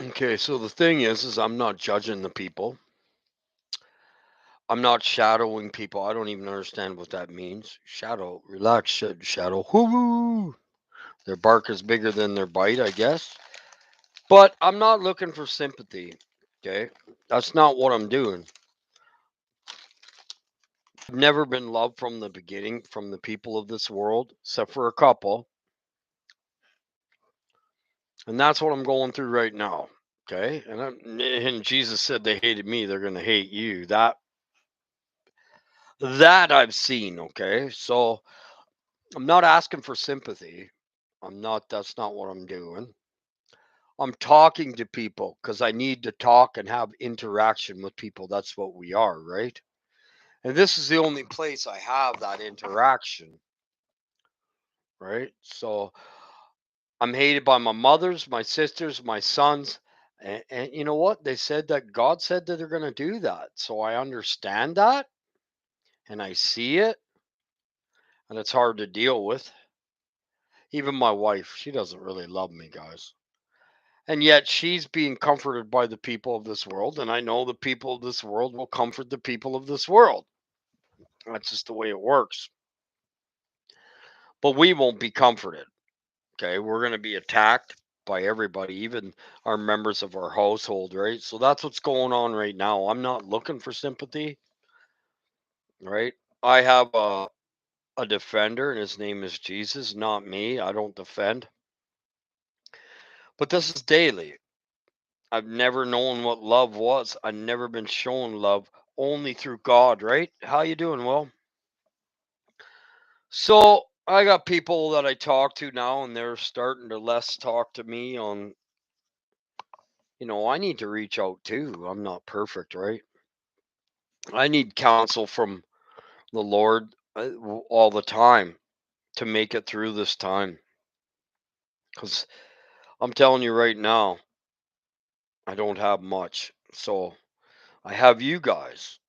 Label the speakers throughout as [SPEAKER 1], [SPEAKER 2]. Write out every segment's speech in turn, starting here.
[SPEAKER 1] Okay, so the thing is I'm not judging the people. I'm not shadowing people. I don't even understand what that means. Shadow, relax, shadow. Whoo! Their bark is bigger than their bite, I guess. But I'm not looking for sympathy. Okay, that's not what I'm doing. I've never been loved from the beginning from the people of this world, except for a couple, and that's what I'm going through right now. Okay, and Jesus said they hated me; they're going to hate you. That I've seen. Okay, so I'm not asking for sympathy. I'm not. That's not what I'm doing. I'm talking to people because I need to talk and have interaction with people. That's what we are, right? And this is the only place I have that interaction, right? So I'm hated by my mothers, my sisters, my sons. And you know what? They said that God said that they're going to do that. So I understand that and I see it, and it's hard to deal with. Even my wife, she doesn't really love me, guys. And yet she's being comforted by the people of this world. And I know the people of this world will comfort the people of this world. That's just the way it works. But we won't be comforted. Okay. We're going to be attacked by everybody, even our members of our household, right? So that's what's going on right now. I'm not looking for sympathy, right? I have a defender, and his name is Jesus, not me. I don't defend. But this is daily. I've never known what love was. I've never been shown love only through God, right? How you doing, Will? So I got people that I talk to now, and they're starting to less talk to me on. I need to reach out too. I'm not perfect, right? I need counsel from the Lord all the time to make it through this time. Because I'm telling you right now, I don't have much. So I have you guys,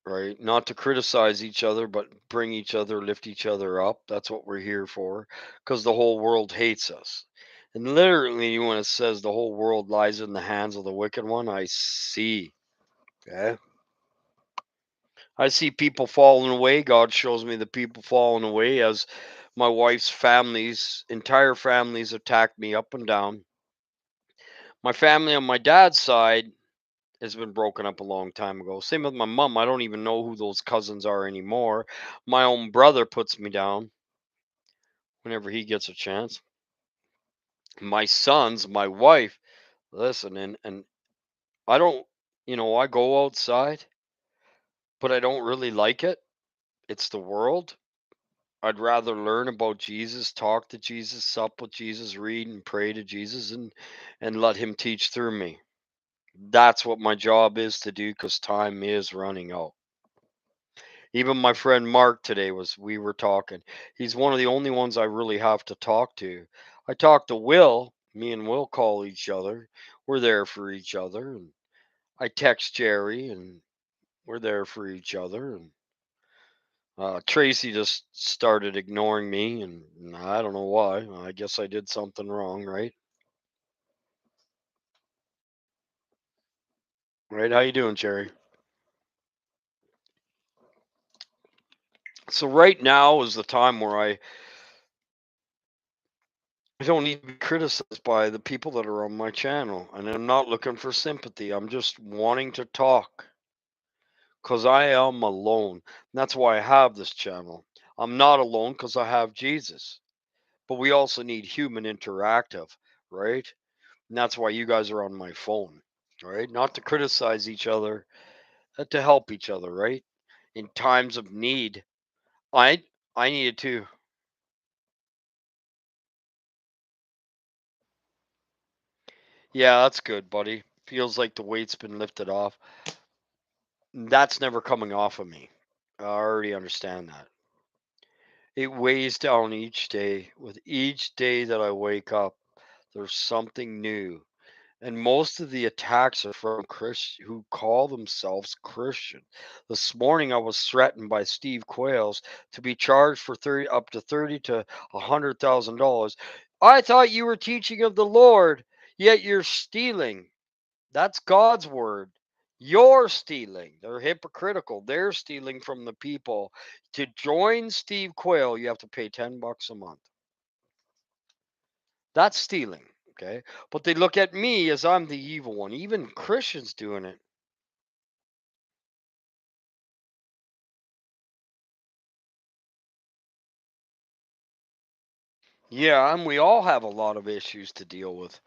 [SPEAKER 1] right? Not to criticize each other, but bring each other, lift each other up. That's what we're here for, because the whole world hates us. And literally, when it says the whole world lies in the hands of the wicked one, I see. Okay. I see people falling away. God shows me the people falling away as my wife's families, entire families attack me up and down. My family on my dad's side has been broken up a long time ago. Same with my mom. I don't even know who those cousins are anymore. My own brother puts me down whenever he gets a chance. My sons, my wife, listen, and I don't, I go outside, but I don't really like it. It's the world. I'd rather learn about Jesus, talk to Jesus, sup with Jesus, read and pray to Jesus, and let him teach through me. That's what my job is to do because time is running out. Even my friend Mark today we were talking. He's one of the only ones I really have to talk to. I talk to Will. Me and Will call each other. We're there for each other. And I text Jerry, and we're there for each other. And Tracy just started ignoring me, and I don't know why. I guess I did something wrong, right? Right? How you doing, Jerry? So right now is the time where I don't need to be criticized by the people that are on my channel, and I'm not looking for sympathy. I'm just wanting to talk because I am alone. And that's why I have this channel. I'm not alone because I have Jesus. But we also need human interactive, right? And that's why you guys are on my phone, right? Not to criticize each other, to help each other, right? In times of need. I I needed to. Yeah, that's good, buddy. Feels like the weight's been lifted off. That's never coming off of me. I already understand that. It weighs down each day. With each day that I wake up, there's something new. And most of the attacks are from Christians who call themselves Christian. This morning I was threatened by Steve Quayles to be charged for 30 up to 30 to $100,000. I thought you were teaching of the Lord. Yet you're stealing. That's God's word. You're stealing. They're hypocritical. They're stealing from the people. To join Steve Quayle, you have to pay $10 a month. That's stealing. Okay. But they look at me as I'm the evil one. Even Christians doing it. Yeah, and we all have a lot of issues to deal with.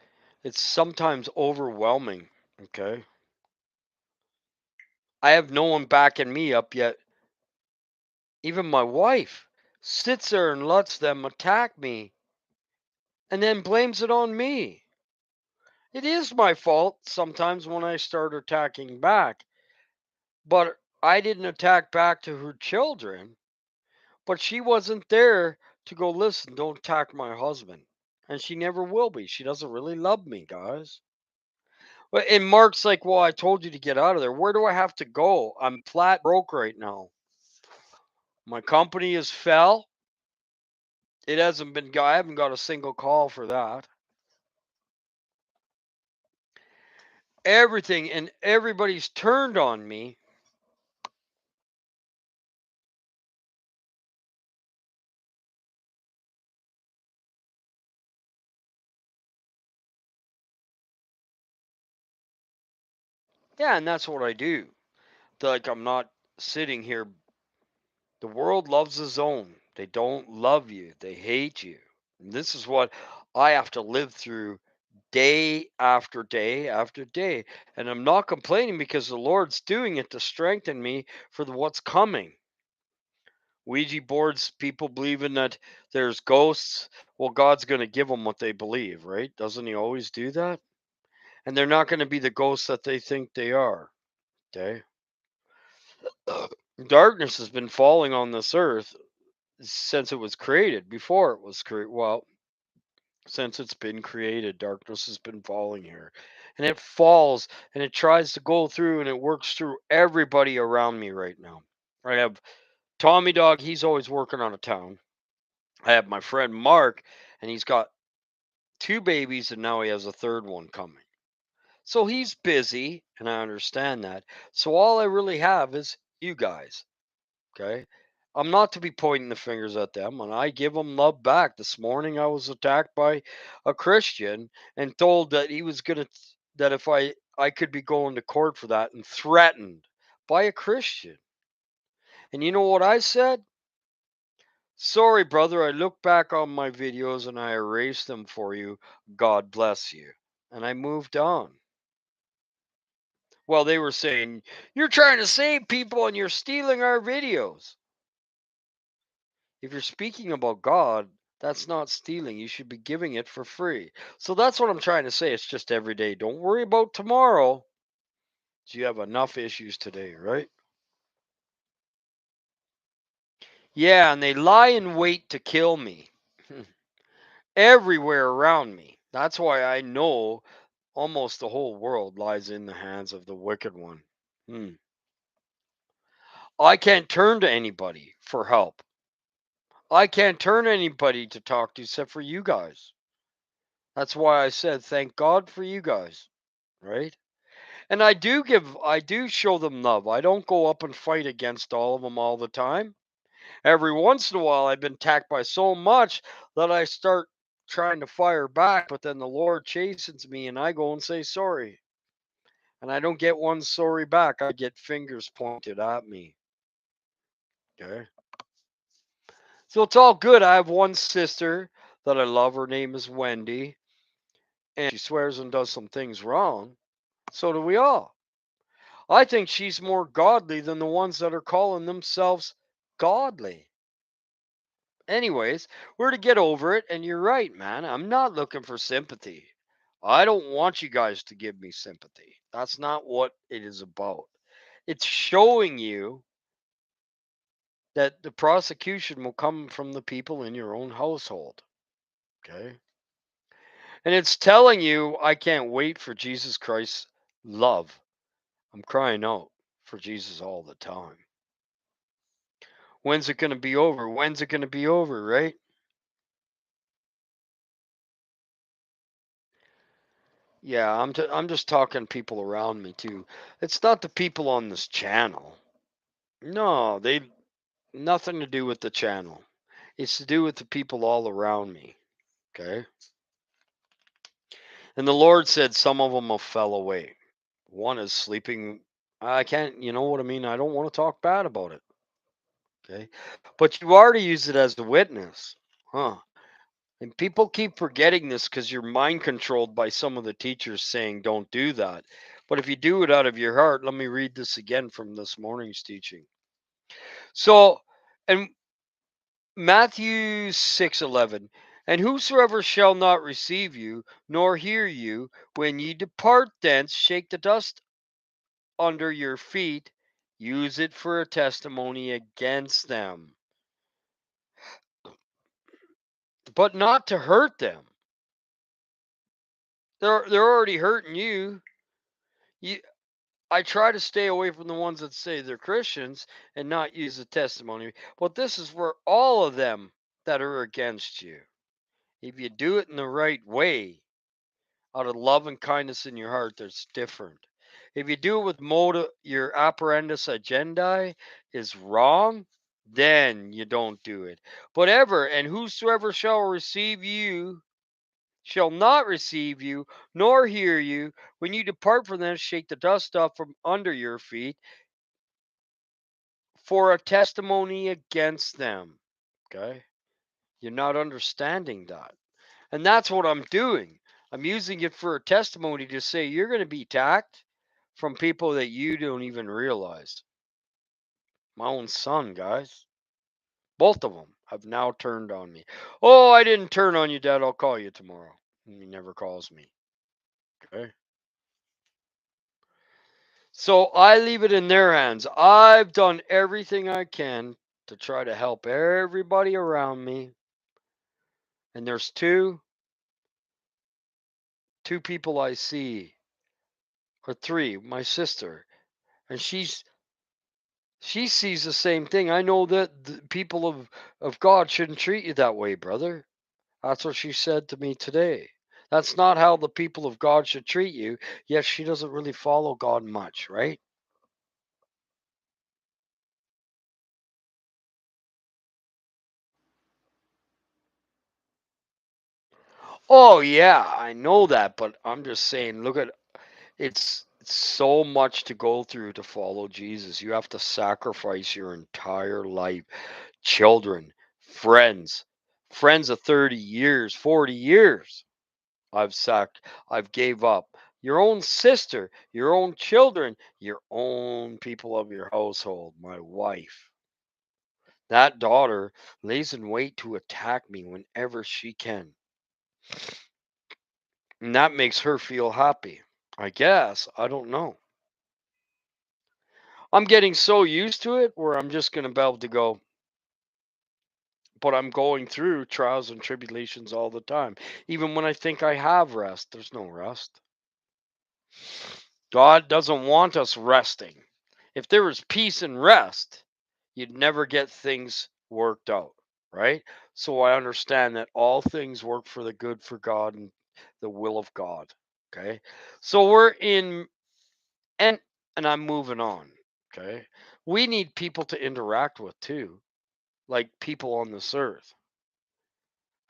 [SPEAKER 1] It's sometimes overwhelming. Okay. I have no one backing me up yet. Even my wife sits there and lets them attack me and then blames it on me. It is my fault sometimes when I start attacking back, but I didn't attack back to her children, but she wasn't there to go, listen, don't attack my husband. And she never will be. She doesn't really love me, guys. And Mark's like, well, I told you to get out of there. Where do I have to go? I'm flat broke right now. My company is fell. It hasn't been, I haven't got a single call for that. Everything and everybody's turned on me. Yeah, and that's what I do. Like, I'm not sitting here. The world loves its own. They don't love you. They hate you. And this is what I have to live through day after day after day. And I'm not complaining because the Lord's doing it to strengthen me for what's coming. Ouija boards, people believing that there's ghosts. Well, God's going to give them what they believe, right? Doesn't He always do that? And they're not going to be the ghosts that they think they are. Okay. Darkness has been falling on this earth since it was created. Before it was created, well, since it's been created, darkness has been falling here, and it falls and it tries to go through and it works through everybody around me right now. I have Tommy Dog. He's always working on a town. I have my friend Mark, and he's got two babies, and now he has a third one coming. So he's busy, and I understand that. So all I really have is you guys. Okay. I'm not to be pointing the fingers at them, and I give them love back. This morning, I was attacked by a Christian and told that he was gonna that if I could be going to court for that, and threatened by a Christian. And you know what I said? Sorry, brother. I look back on my videos and I erased them for you. God bless you. And I moved on. Well, they were saying, you're trying to save people and you're stealing our videos. If you're speaking about God, that's not stealing. You should be giving it for free. So that's what I'm trying to say. It's just every day. Don't worry about tomorrow. You have enough issues today, right? Yeah, and they lie in wait to kill me everywhere around me. That's why I know almost the whole world lies in the hands of the wicked one. Hmm. I can't turn to anybody for help. I can't turn to anybody to talk to except for you guys. That's why I said thank God for you guys, right? And I do show them love. I don't go up and fight against all of them all the time. Every once in a while, I've been attacked by so much that I start trying to fire back, but then the Lord chastens me and I go and say sorry. And I don't get one sorry back. I get fingers pointed at me. Okay. So it's all good. I have one sister that I love. Her name is Wendy. And she swears and does some things wrong. So do we all. I think she's more godly than the ones that are calling themselves godly. Anyways, we're to get over it, and you're right, man. I'm not looking for sympathy. I don't want you guys to give me sympathy. That's not what it is about. It's showing you that the prosecution will come from the people in your own household. Okay. And it's telling you, I can't wait for Jesus Christ's love. I'm crying out for Jesus all the time. When's it going to be over? When's it going to be over, right? Yeah, I'm just talking people around me too. It's not the people on this channel. No, they nothing to do with the channel. It's to do with the people all around me. Okay. And the Lord said some of them have fell away. One is sleeping. I can't, you know what I mean? I don't want to talk bad about it. Okay. But you are to use it as a witness. Huh. And people keep forgetting this because you're mind controlled by some of the teachers saying don't do that. But if you do it out of your heart, let me read this again from this morning's teaching. So, and Matthew 6:11, and whosoever shall not receive you, nor hear you, when ye depart thence, shake the dust under your feet, use it for a testimony against them, but not to hurt them. They're already hurting you. You I try to stay away from the ones that say they're Christians and not use the testimony. But this is for all of them that are against you. If you do it in the right way, out of love and kindness in your heart, that's different. If you do it with motive, your apparendus agendae is wrong, then you don't do it. But ever, and whosoever shall receive you shall not receive you, nor hear you. When you depart from them, shake the dust off from under your feet for a testimony against them. Okay? You're not understanding that. And that's what I'm doing. I'm using it for a testimony to say you're going to be attacked from people that you don't even realize. My own son, guys. Both of them have now turned on me. Oh, I didn't turn on you, Dad. I'll call you tomorrow. And he never calls me. Okay? So I leave it in their hands. I've done everything I can to try to help everybody around me. And there's two people I see, or three, my sister, and she sees the same thing. I know that the people of God shouldn't treat you that way, brother. That's what she said to me today. That's not how the people of God should treat you. Yes, she doesn't really follow God much, right? Oh yeah, I know that, but I'm just saying, look at it's so much to go through to follow Jesus. You have to sacrifice your entire life. Children, friends, friends of 30 years, 40 years. I've gave up. Your own sister, your own children, your own people of your household, my wife. That daughter lays in wait to attack me whenever she can. And that makes her feel happy. I guess. I don't know. I'm getting so used to it where I'm just going to be able to go, but I'm going through trials and tribulations all the time. Even when I think I have rest, there's no rest. God doesn't want us resting. If there was peace and rest, you'd never get things worked out, right? So I understand that all things work for the good for God and the will of God. Okay. So we're in and I'm moving on. Okay. We need people to interact with too, like people on this earth.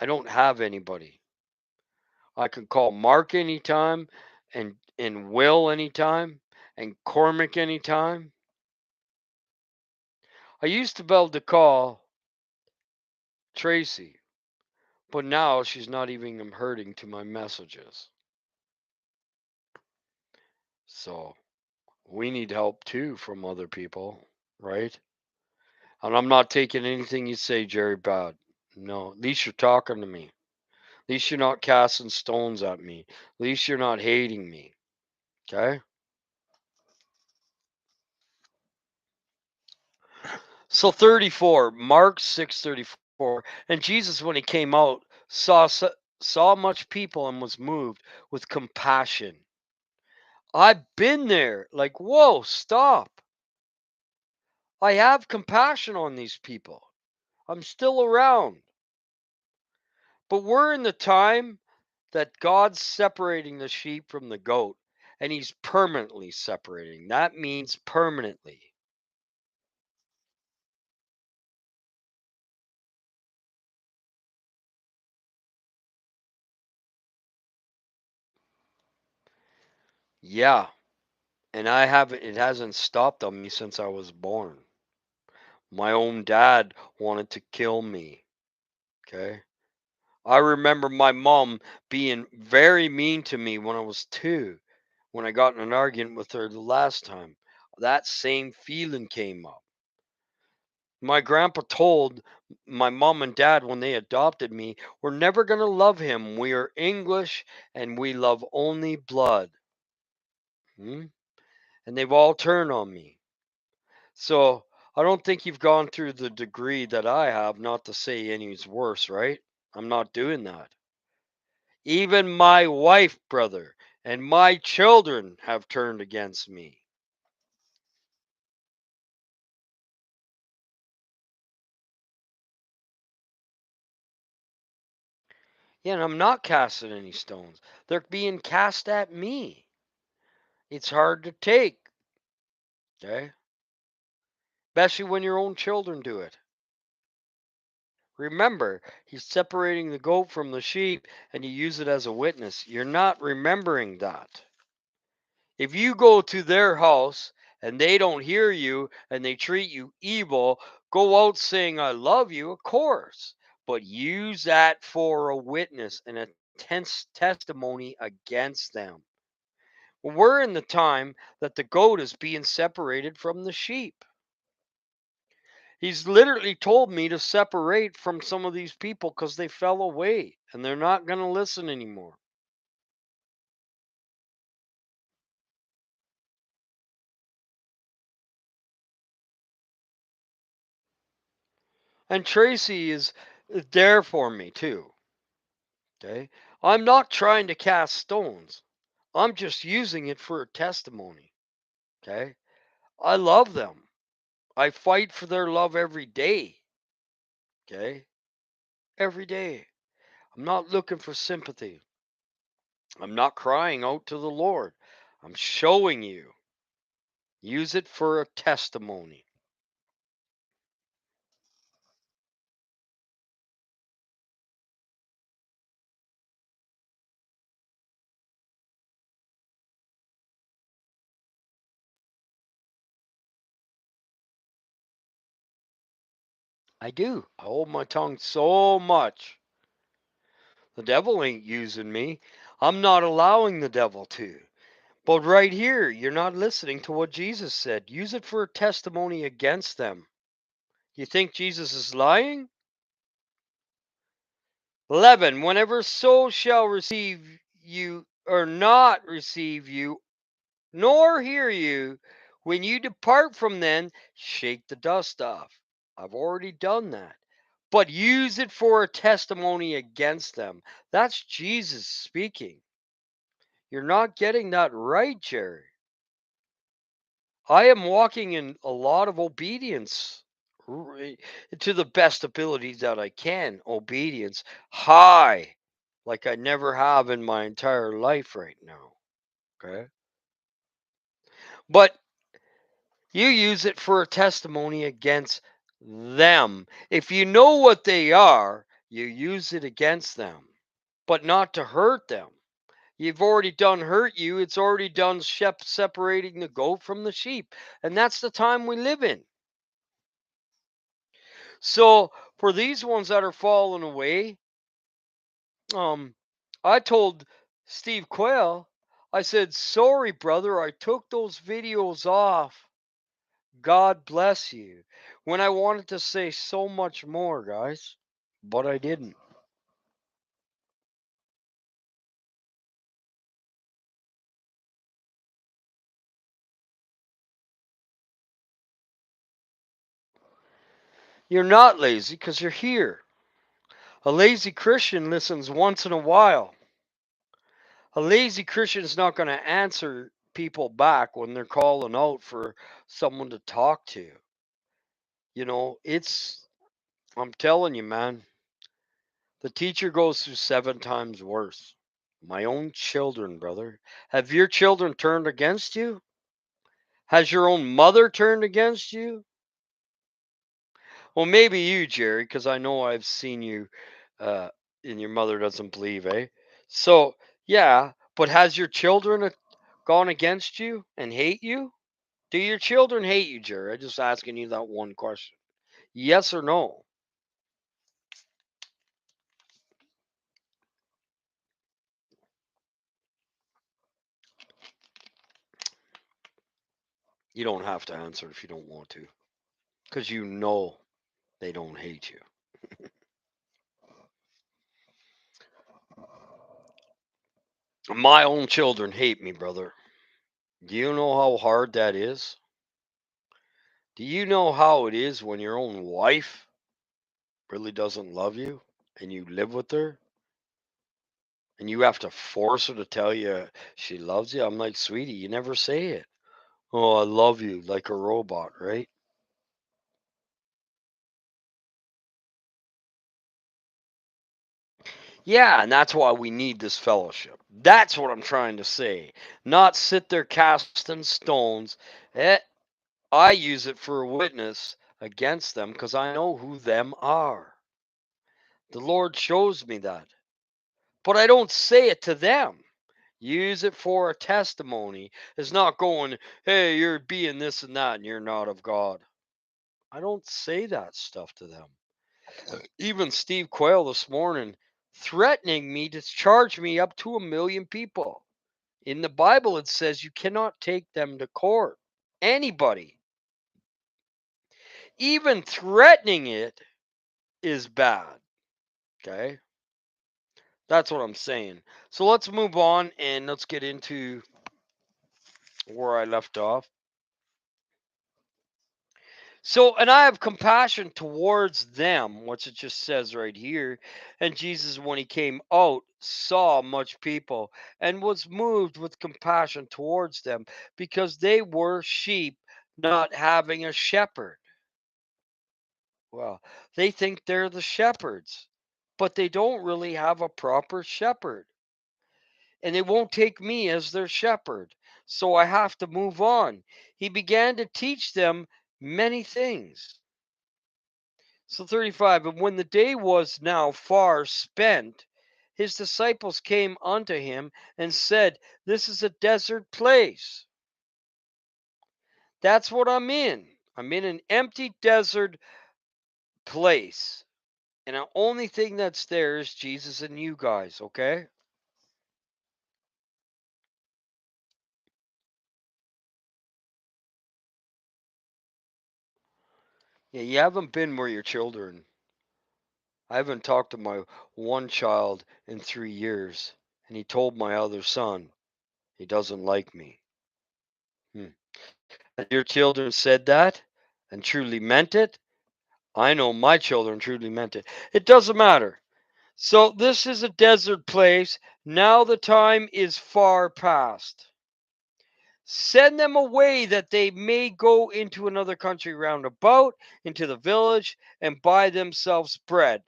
[SPEAKER 1] I don't have anybody. I can call Mark anytime and Will anytime and Cormac anytime. I used to be able to call Tracy, but now she's not even hurting to my messages. So we need help too from other people, right? And I'm not taking anything you say, Jerry, bad. No, at least you're talking to me. At least you're not casting stones at me. At least you're not hating me. Okay? So 34, Mark 6:34. And Jesus, when he came out, saw much people and was moved with compassion. I've been there. Like, whoa, stop. I have compassion on these people. I'm still around. But we're in the time. that God's separating the sheep from the goat, and he's permanently separating. That means permanently. Yeah. And I haven't it hasn't stopped on me since I was born. My own dad wanted to kill me. Okay. I remember my mom being very mean to me when I was 2, when I got in an argument with her the last time. That same feeling came up. My grandpa told my mom and dad when they adopted me, "We're never going to love him. We are English and we love only blood." Hmm? And they've all turned on me. So I don't think you've gone through the degree that I have, not to say any's worse, right? I'm not doing that. Even my wife, brother, and my children have turned against me. Yeah, and I'm not casting any stones. They're being cast at me. It's hard to take, okay? Especially when your own children do it. Remember, he's separating the goat from the sheep and you use it as a witness. You're not remembering that. If you go to their house and they don't hear you and they treat you evil, go out saying, "I love you," of course, but use that for a witness and a tense testimony against them. Well, we're in the time that the goat is being separated from the sheep. He's literally told me to separate from some of these people because they fell away and they're not going to listen anymore. And Tracy is there for me too. Okay. I'm not trying to cast stones. I'm just using it for a testimony. Okay. I love them. I fight for their love every day. Okay. Every day. I'm not looking for sympathy. I'm not crying out to the Lord. I'm showing you. Use it for a testimony. I do. I hold my tongue so much. The devil ain't using me. I'm not allowing the devil to. But right here, you're not listening to what Jesus said. Use it for a testimony against them. You think Jesus is lying? 11. Whenever soul shall receive you or not receive you, nor hear you, when you depart from them, shake the dust off. I've already done that. But use it for a testimony against them. That's Jesus speaking. You're not getting that right, Jerry. I am walking in a lot of obedience to the best abilities that I can. Obedience high, like I never have in my entire life right now. Okay. But you use it for a testimony against them. If you know what they are, you use it against them, but not to hurt them. You've already done hurt you. It's already done separating the goat from the sheep. And that's the time we live in. So for these ones that are falling away, um, I told Steve Quayle, I said, "Sorry, brother, I took those videos off. God bless you." When I wanted to say so much more, guys, but I didn't. You're not lazy because you're here. A lazy Christian listens once in a while. A lazy Christian is not going to answer people back when they're calling out for someone to talk to. I'm telling you, man, the teacher goes through 7 times worse. My own children, brother. Have your children turned against you? Has your own mother turned against you? Well, maybe you, Jerry, because I know I've seen you, uh, and your mother doesn't believe, eh? So, yeah, but has your children gone against you and hate you? Do your children hate you, Jerry? I'm just asking you that one question. Yes or no? You don't have to answer if you don't want to, because you know they don't hate you. My own children hate me, brother. Do you know how hard that is? Do you know how it is when your own wife really doesn't love you and you live with her and you have to force her to tell you she loves you? I'm like, sweetie, you never say it. Oh, I love you like a robot, right? Yeah, and that's why we need this fellowship. That's what I'm trying to say. Not sit there casting stones. Eh, I use it for a witness against them because I know who them are. The Lord shows me that. But I don't say it to them. Use it for a testimony. It's not going, hey, you're being this and that and you're not of God. I don't say that stuff to them. Even Steve Quayle this morning threatening me to charge me up to 1 million people. In the Bible, it says you cannot take them to court. Anybody. Even threatening it is bad. Okay. That's what I'm saying. So let's move on and let's get into where I left off. So, and I have compassion towards them, which it just says right here. And Jesus, when he came out, saw much people and was moved with compassion towards them because they were sheep not having a shepherd. Well, they think they're the shepherds, but they don't really have a proper shepherd. And they won't take me as their shepherd. So I have to move on. He began to teach them many things. So 35, and when the day was now far spent, his disciples came unto him and said, this is a desert place. That's what I'm in. I'm in an empty desert place. And the only thing that's there is Jesus and you guys, okay? Yeah, you haven't been where your children. I haven't talked to my one child in 3 years, and he told my other son he doesn't like me. Hmm. And your children said that and truly meant it. I know my children truly meant it. It doesn't matter. So this is a desert place. Now the time is far past. Send them away that they may go into another country round about, into the village, and buy themselves bread,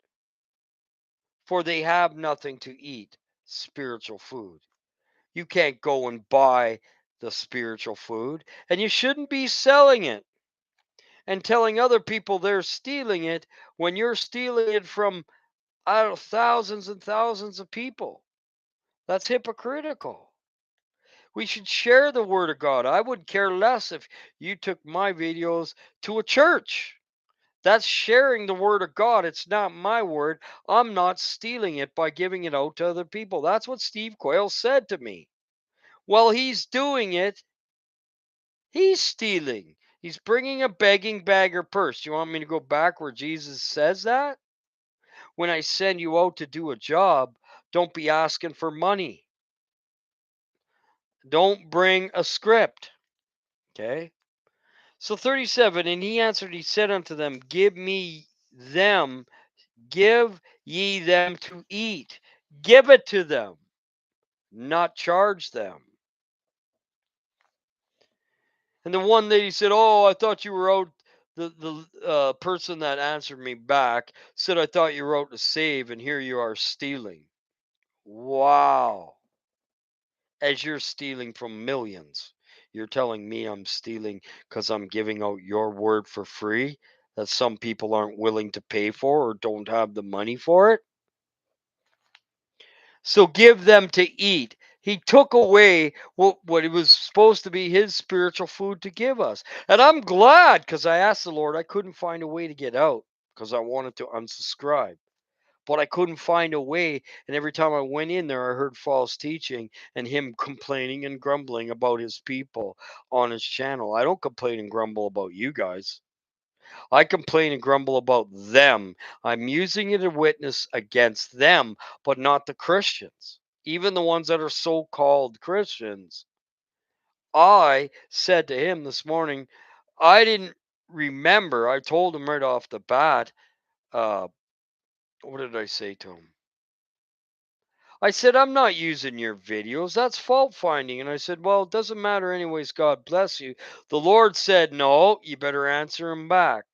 [SPEAKER 1] for they have nothing to eat. Spiritual food. You can't go and buy the spiritual food, and you shouldn't be selling it and telling other people they're stealing it when you're stealing it from, I don't know, thousands and thousands of people. That's hypocritical. We should share the word of God. I would care less if you took my videos to a church. That's sharing the word of God. It's not my word. I'm not stealing it by giving it out to other people. That's what Steve Quayle said to me. Well, he's doing it. He's stealing. He's bringing a begging bagger purse. You want me to go back where Jesus says that? When I send you out to do a job, don't be asking for money. Don't bring a script. Okay? So 37, and he answered, he said unto them, give me them, give ye them to eat. Give it to them, not charge them. And the one lady said, oh, I thought you were out. The person that answered me back said, I thought you were out to save, and here you are stealing. Wow. as you're stealing from millions. You're telling me I'm stealing because I'm giving out your word for free that some people aren't willing to pay for or don't have the money for it? So give them to eat. He took away what it was supposed to be his spiritual food to give us. And I'm glad because I asked the Lord, I couldn't find a way to get out because I wanted to unsubscribe. But I couldn't find a way. And every time I went in there, I heard false teaching and him complaining and grumbling about his people on his channel. I don't complain and grumble about you guys. I complain and grumble about them. I'm using it as a witness against them, but not the Christians. Even the ones that are so called Christians. I said to him this morning, I didn't remember. I told him right off the bat, uh, what did I say to him? I said, I'm not using your videos. That's fault finding. And I said, well, it doesn't matter anyways. God bless you. The Lord said, no, you better answer him back.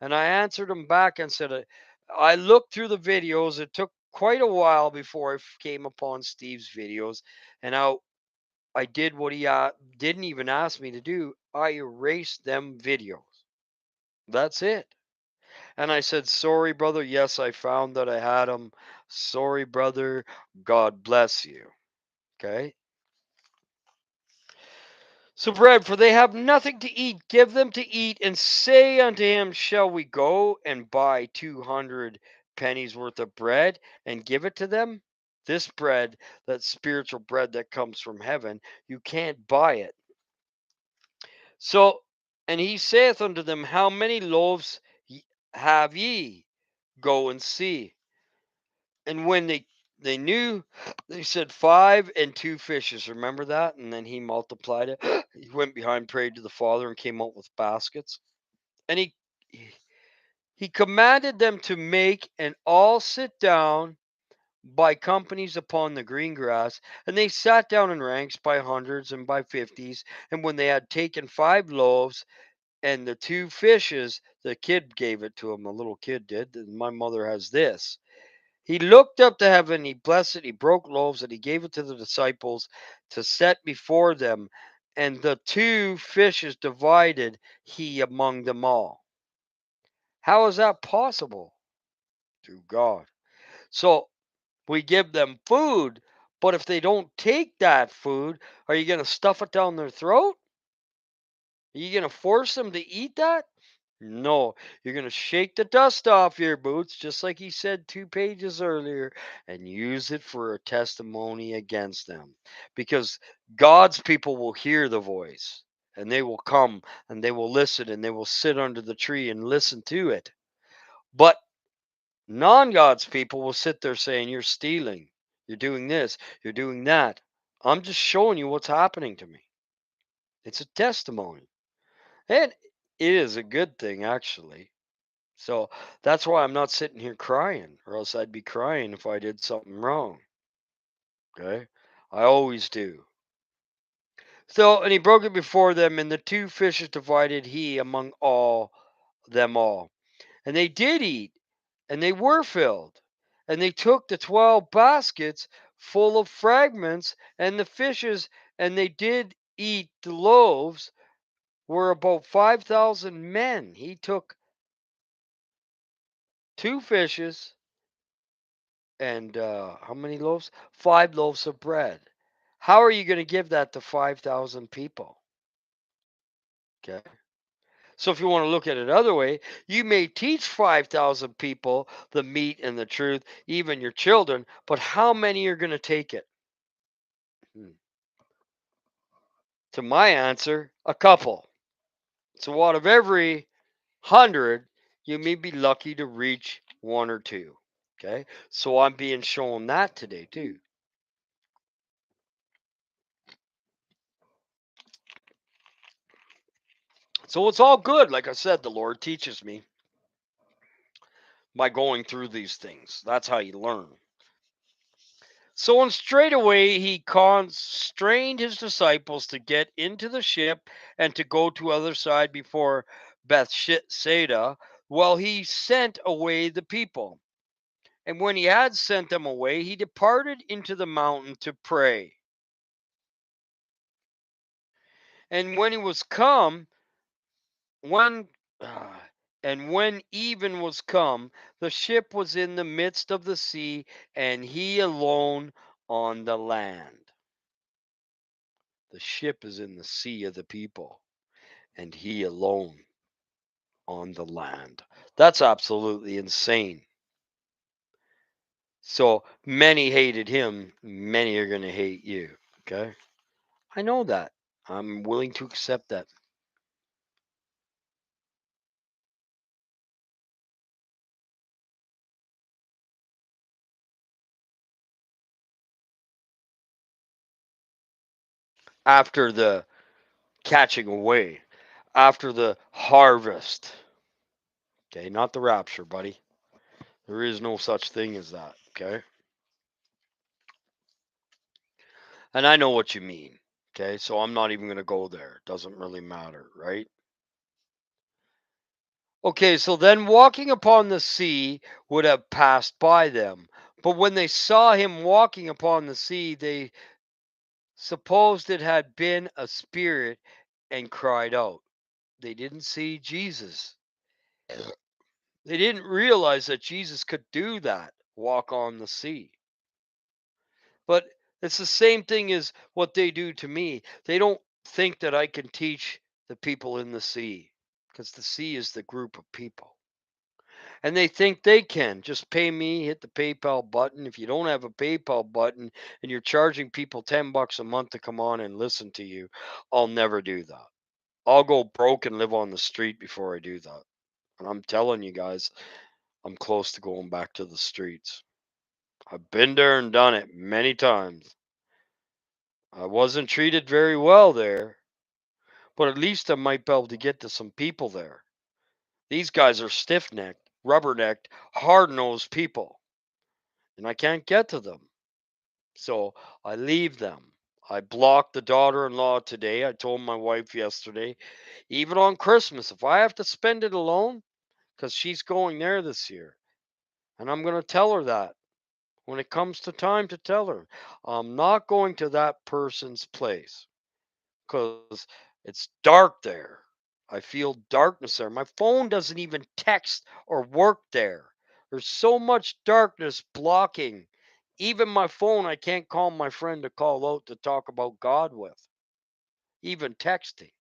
[SPEAKER 1] And I answered him back and said, I looked through the videos. It took quite a while before I came upon Steve's videos. And I did what he didn't even ask me to do. I erased them videos. That's it. And I said, sorry, brother. Yes, I found that I had them. Sorry, brother. God bless you. Okay. So, bread, for they have nothing to eat, give them to eat, and say unto him, shall we go and buy 200 pennies worth of bread and give it to them? This bread, that spiritual bread that comes from heaven, you can't buy it. So, and he saith unto them, how many loaves have ye? Go and see. And when they knew, they said 5 and 2 fishes. Remember that? And then he multiplied it. He went behind, prayed to the Father, and came out with baskets. And he commanded them to make and all sit down by companies upon the green grass. And they sat down in ranks by hundreds and by fifties. And when they had taken 5 loaves and the 2 fishes, the kid gave it to him. The little kid did. And my mother has this. He looked up to heaven, he blessed it, he broke loaves, and he gave it to the disciples to set before them. And the 2 fishes divided he among them all. How is that possible? Through God. So we give them food, but if they don't take that food, are you going to stuff it down their throat? Are you going to force them to eat that? No, you're going to shake the dust off your boots, just like he said 2 pages earlier, and use it for a testimony against them. Because God's people will hear the voice and they will come and they will listen and they will sit under the tree and listen to it. But non God's people will sit there saying, you're stealing, you're doing this, you're doing that. I'm just showing you what's happening to me. It's a testimony. And it is a good thing, actually. So that's why I'm not sitting here crying, or else I'd be crying if I did something wrong. Okay. I always do. So, and he broke it before them, and the 2 fishes divided he among all them all. And they did eat, and they were filled. And they took the 12 baskets full of fragments, and the fishes, and they did eat the loaves, were about 5,000 men. He took 2 fishes and how many loaves? 5 loaves of bread. How are you going to give that to 5,000 people? Okay. So if you want to look at it other way, you may teach 5,000 people the meat and the truth, even your children, but how many are going to take it? Hmm. To my answer, a couple. So out of every 100, you may be lucky to reach 1 or 2. Okay. So I'm being shown that today too. So it's all good. Like I said, the Lord teaches me by going through these things. That's how you learn. So, and straightway he constrained his disciples to get into the ship and to go to other side before Bethsaida, while he sent away the people. And when he had sent them away, he departed into the mountain to pray. And when he was come, when ah, and when even was come, the ship was in the midst of the sea, and he alone on the land. The ship is in the sea of the people, and he alone on the land. That's absolutely insane. So many hated him, many are going to hate you. Okay. I know that. I'm willing to accept that. After the catching away, after the harvest. Okay. Not the rapture, buddy. There is no such thing as that. Okay. And I know what you mean. Okay. So I'm not even going to go there. Doesn't really matter. Right. Okay, so then walking upon the sea would have passed by them. But when they saw him walking upon the sea, they supposed it had been a spirit and cried out. They didn't see Jesus. They didn't realize that Jesus could do that, walk on the sea. But it's the same thing as what they do to me. They don't think that I can teach the people in the sea because the sea is the group of people. And they think they can just pay me, hit the PayPal button. If you don't have a PayPal button and you're charging people $10 a month to come on and listen to you, I'll never do that. I'll go broke and live on the street before I do that. And I'm telling you guys, I'm close to going back to the streets. I've been there and done it many times. I wasn't treated very well there, but at least I might be able to get to some people there. These guys are stiff necked, rubbernecked, hard nosed people, and I can't get to them. So I leave them. I blocked the daughter in law today. I told my wife yesterday, even on Christmas, if I have to spend it alone, because she's going there this year. And I'm going to tell her that when it comes to time to tell her. I'm not going to that person's place because it's dark there. I feel darkness there. My phone doesn't even text or work there. There's so much darkness blocking. Even my phone, I can't call my friend to call out to talk about God with, even texting.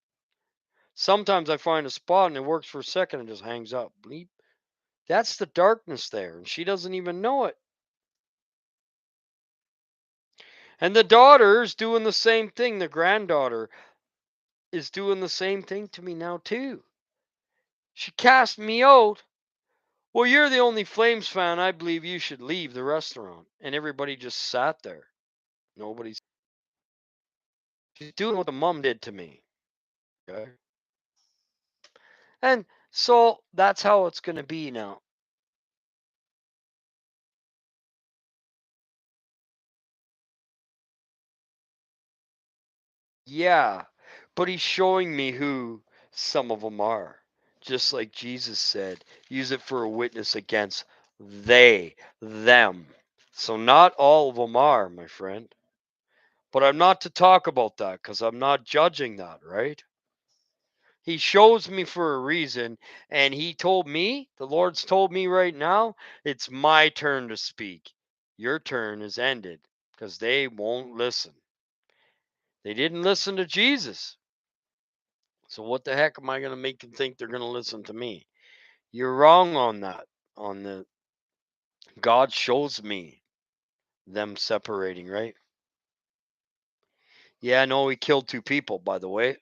[SPEAKER 1] Sometimes I find a spot and it works for a second and just hangs up. Bleep. That's the darkness there, and she doesn't even know it. And the daughter's doing the same thing. The granddaughter is doing the same thing to me now, too. She cast me out. Well, you're the only Flames fan. I believe you should leave the restaurant. And everybody just sat there. Nobody's. She's doing what the mom did to me. Okay. And so that's how it's going to be now. Yeah. But he's showing me who some of them are. Just like Jesus said, use it for a witness against them. So not all of them are, my friend. But I'm not to talk about that because I'm not judging that, right? He shows me for a reason, and he told me, the Lord's told me right now, it's my turn to speak. Your turn is ended because they won't listen. They didn't listen to Jesus. So what the heck am I going to make them think they're going to listen to me? You're wrong on that. On the God shows me them separating, right? Yeah, no, he killed two people, by the way,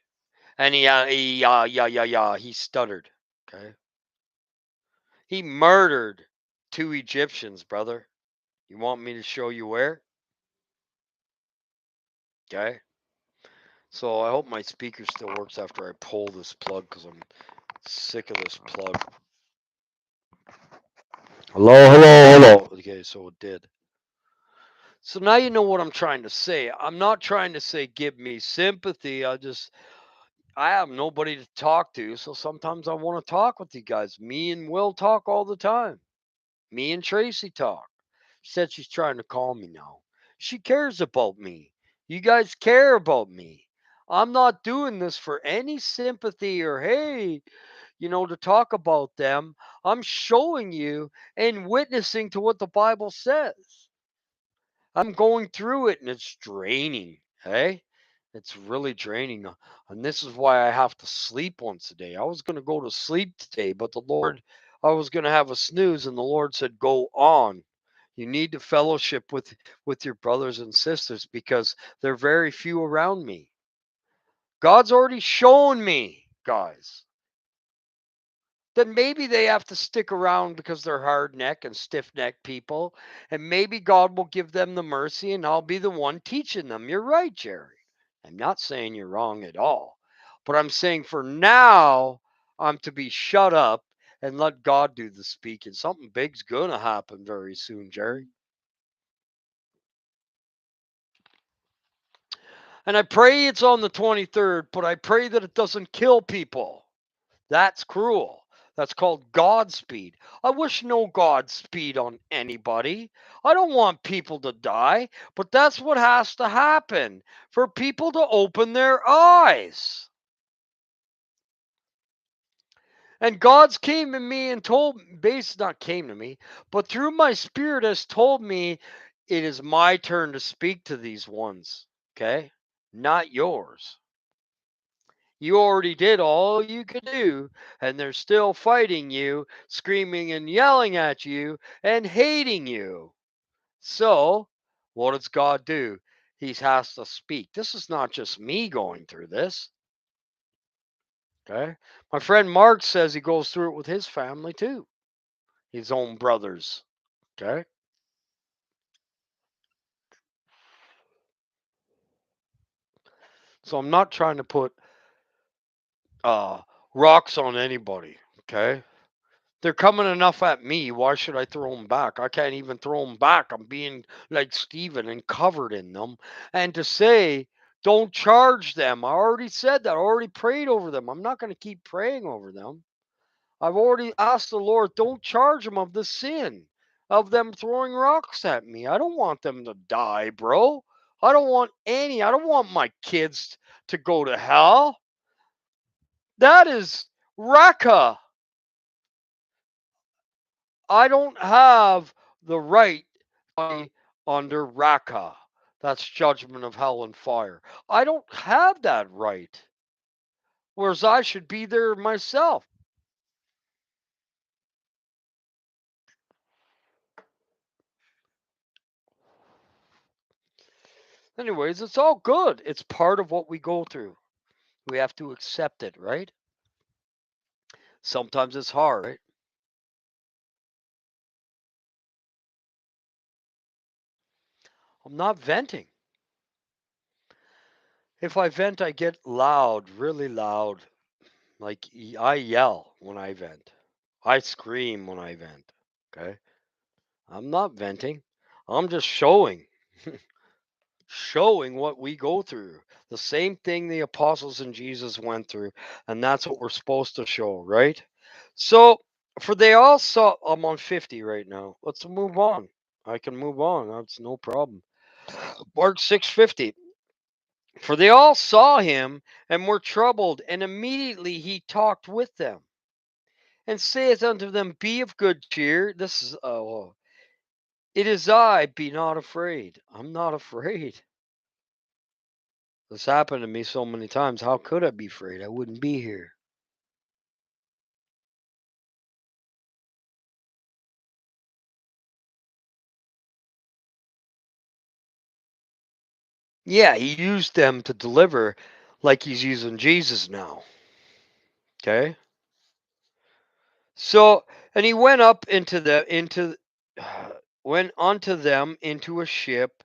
[SPEAKER 1] and he stuttered. Okay, he murdered two Egyptians, brother. You want me to show you where? Okay. So I hope my speaker still works after I pull this plug because I'm sick of this plug. Hello, hello, hello. Okay, so it did. So now you know what I'm trying to say. I'm not trying to say give me sympathy. I have nobody to talk to, so sometimes I want to talk with you guys. Me and Will talk all the time. Me and Tracy talk. She said she's trying to call me now. She cares about me. You guys care about me. I'm not doing this for any sympathy or, hey, to talk about them. I'm showing you and witnessing to what the Bible says. I'm going through it and it's draining. Hey, it's really draining. And this is why I have to sleep once a day. I was going to go to sleep today, but I was going to have a snooze, and the Lord said, go on. You need to fellowship with your brothers and sisters because there are very few around me. God's already shown me, guys. Then maybe they have to stick around because they're hard neck and stiff necked people. And maybe God will give them the mercy and I'll be the one teaching them. You're right, Jerry. I'm not saying you're wrong at all. But I'm saying for now, I'm to be shut up and let God do the speaking. Something big's going to happen very soon, Jerry. And I pray it's on the 23rd, but I pray that it doesn't kill people. That's cruel. That's called Godspeed. I wish no Godspeed on anybody. I don't want people to die, but that's what has to happen for people to open their eyes. And God's came to me and told, base not came to me, but through my spirit has told me it is my turn to speak to these ones. Okay? Not yours. You already did all you could do, and they're still fighting you, screaming and yelling at you, and hating you. So, what does God do? He has to speak. This is not just me going through this. Okay. My friend Mark says he goes through it with his family too, his own brothers. Okay. So I'm not trying to put uh, rocks on anybody. Okay. They're coming enough at me. Why should I throw them back? I can't even throw them back. I'm being like Stephen and covered in them. And to say, don't charge them. I already said that. I already prayed over them. I'm not going to keep praying over them. I've already asked the Lord, don't charge them of the sin of them throwing rocks at me. I don't want them to die, bro. I don't want any. I don't want my kids to go to hell. That is Raqqa. I don't have the right to be under Raqqa. That's judgment of hell and fire. I don't have that right. Whereas I should be there myself. Anyways, it's all good. It's part of what we go through. We have to accept it, right? Sometimes it's hard, right? I'm not venting. If I vent, I get loud, really loud. Like I yell when I vent. I scream when I vent. Okay? I'm not venting. I'm just showing what we go through. The same thing the apostles and Jesus went through. And that's what we're supposed to show, right? So, for they all saw, I'm on 50 right now. Let's move on. I can move on. That's no problem. Mark 6:50. For they all saw him and were troubled, and immediately he talked with them and saith unto them, be of good cheer. This is, it is I, be not afraid. I'm not afraid. This happened to me so many times. How could I be afraid? I wouldn't be here. Yeah, he used them to deliver like he's using Jesus now. Okay? So, and he went up went unto them into a ship,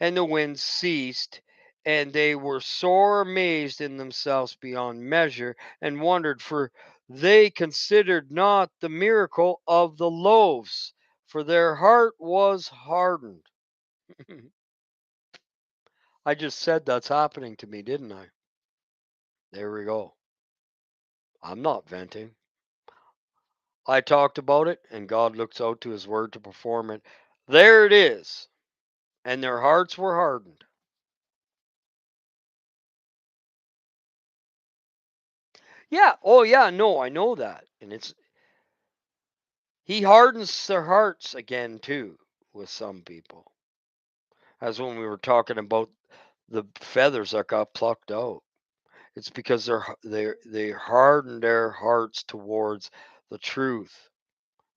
[SPEAKER 1] and the wind ceased, and they were sore amazed in themselves beyond measure, and wondered, for they considered not the miracle of the loaves, for their heart was hardened. I just said that's happening to me, didn't I? There we go. I'm not venting. I talked about it, and God looks out to his word to perform it. There it is. And their hearts were hardened. Yeah. Oh, yeah. No, I know that. And he hardens their hearts again, too, with some people. As when we were talking about the feathers that got plucked out. It's because they harden their hearts towards the truth,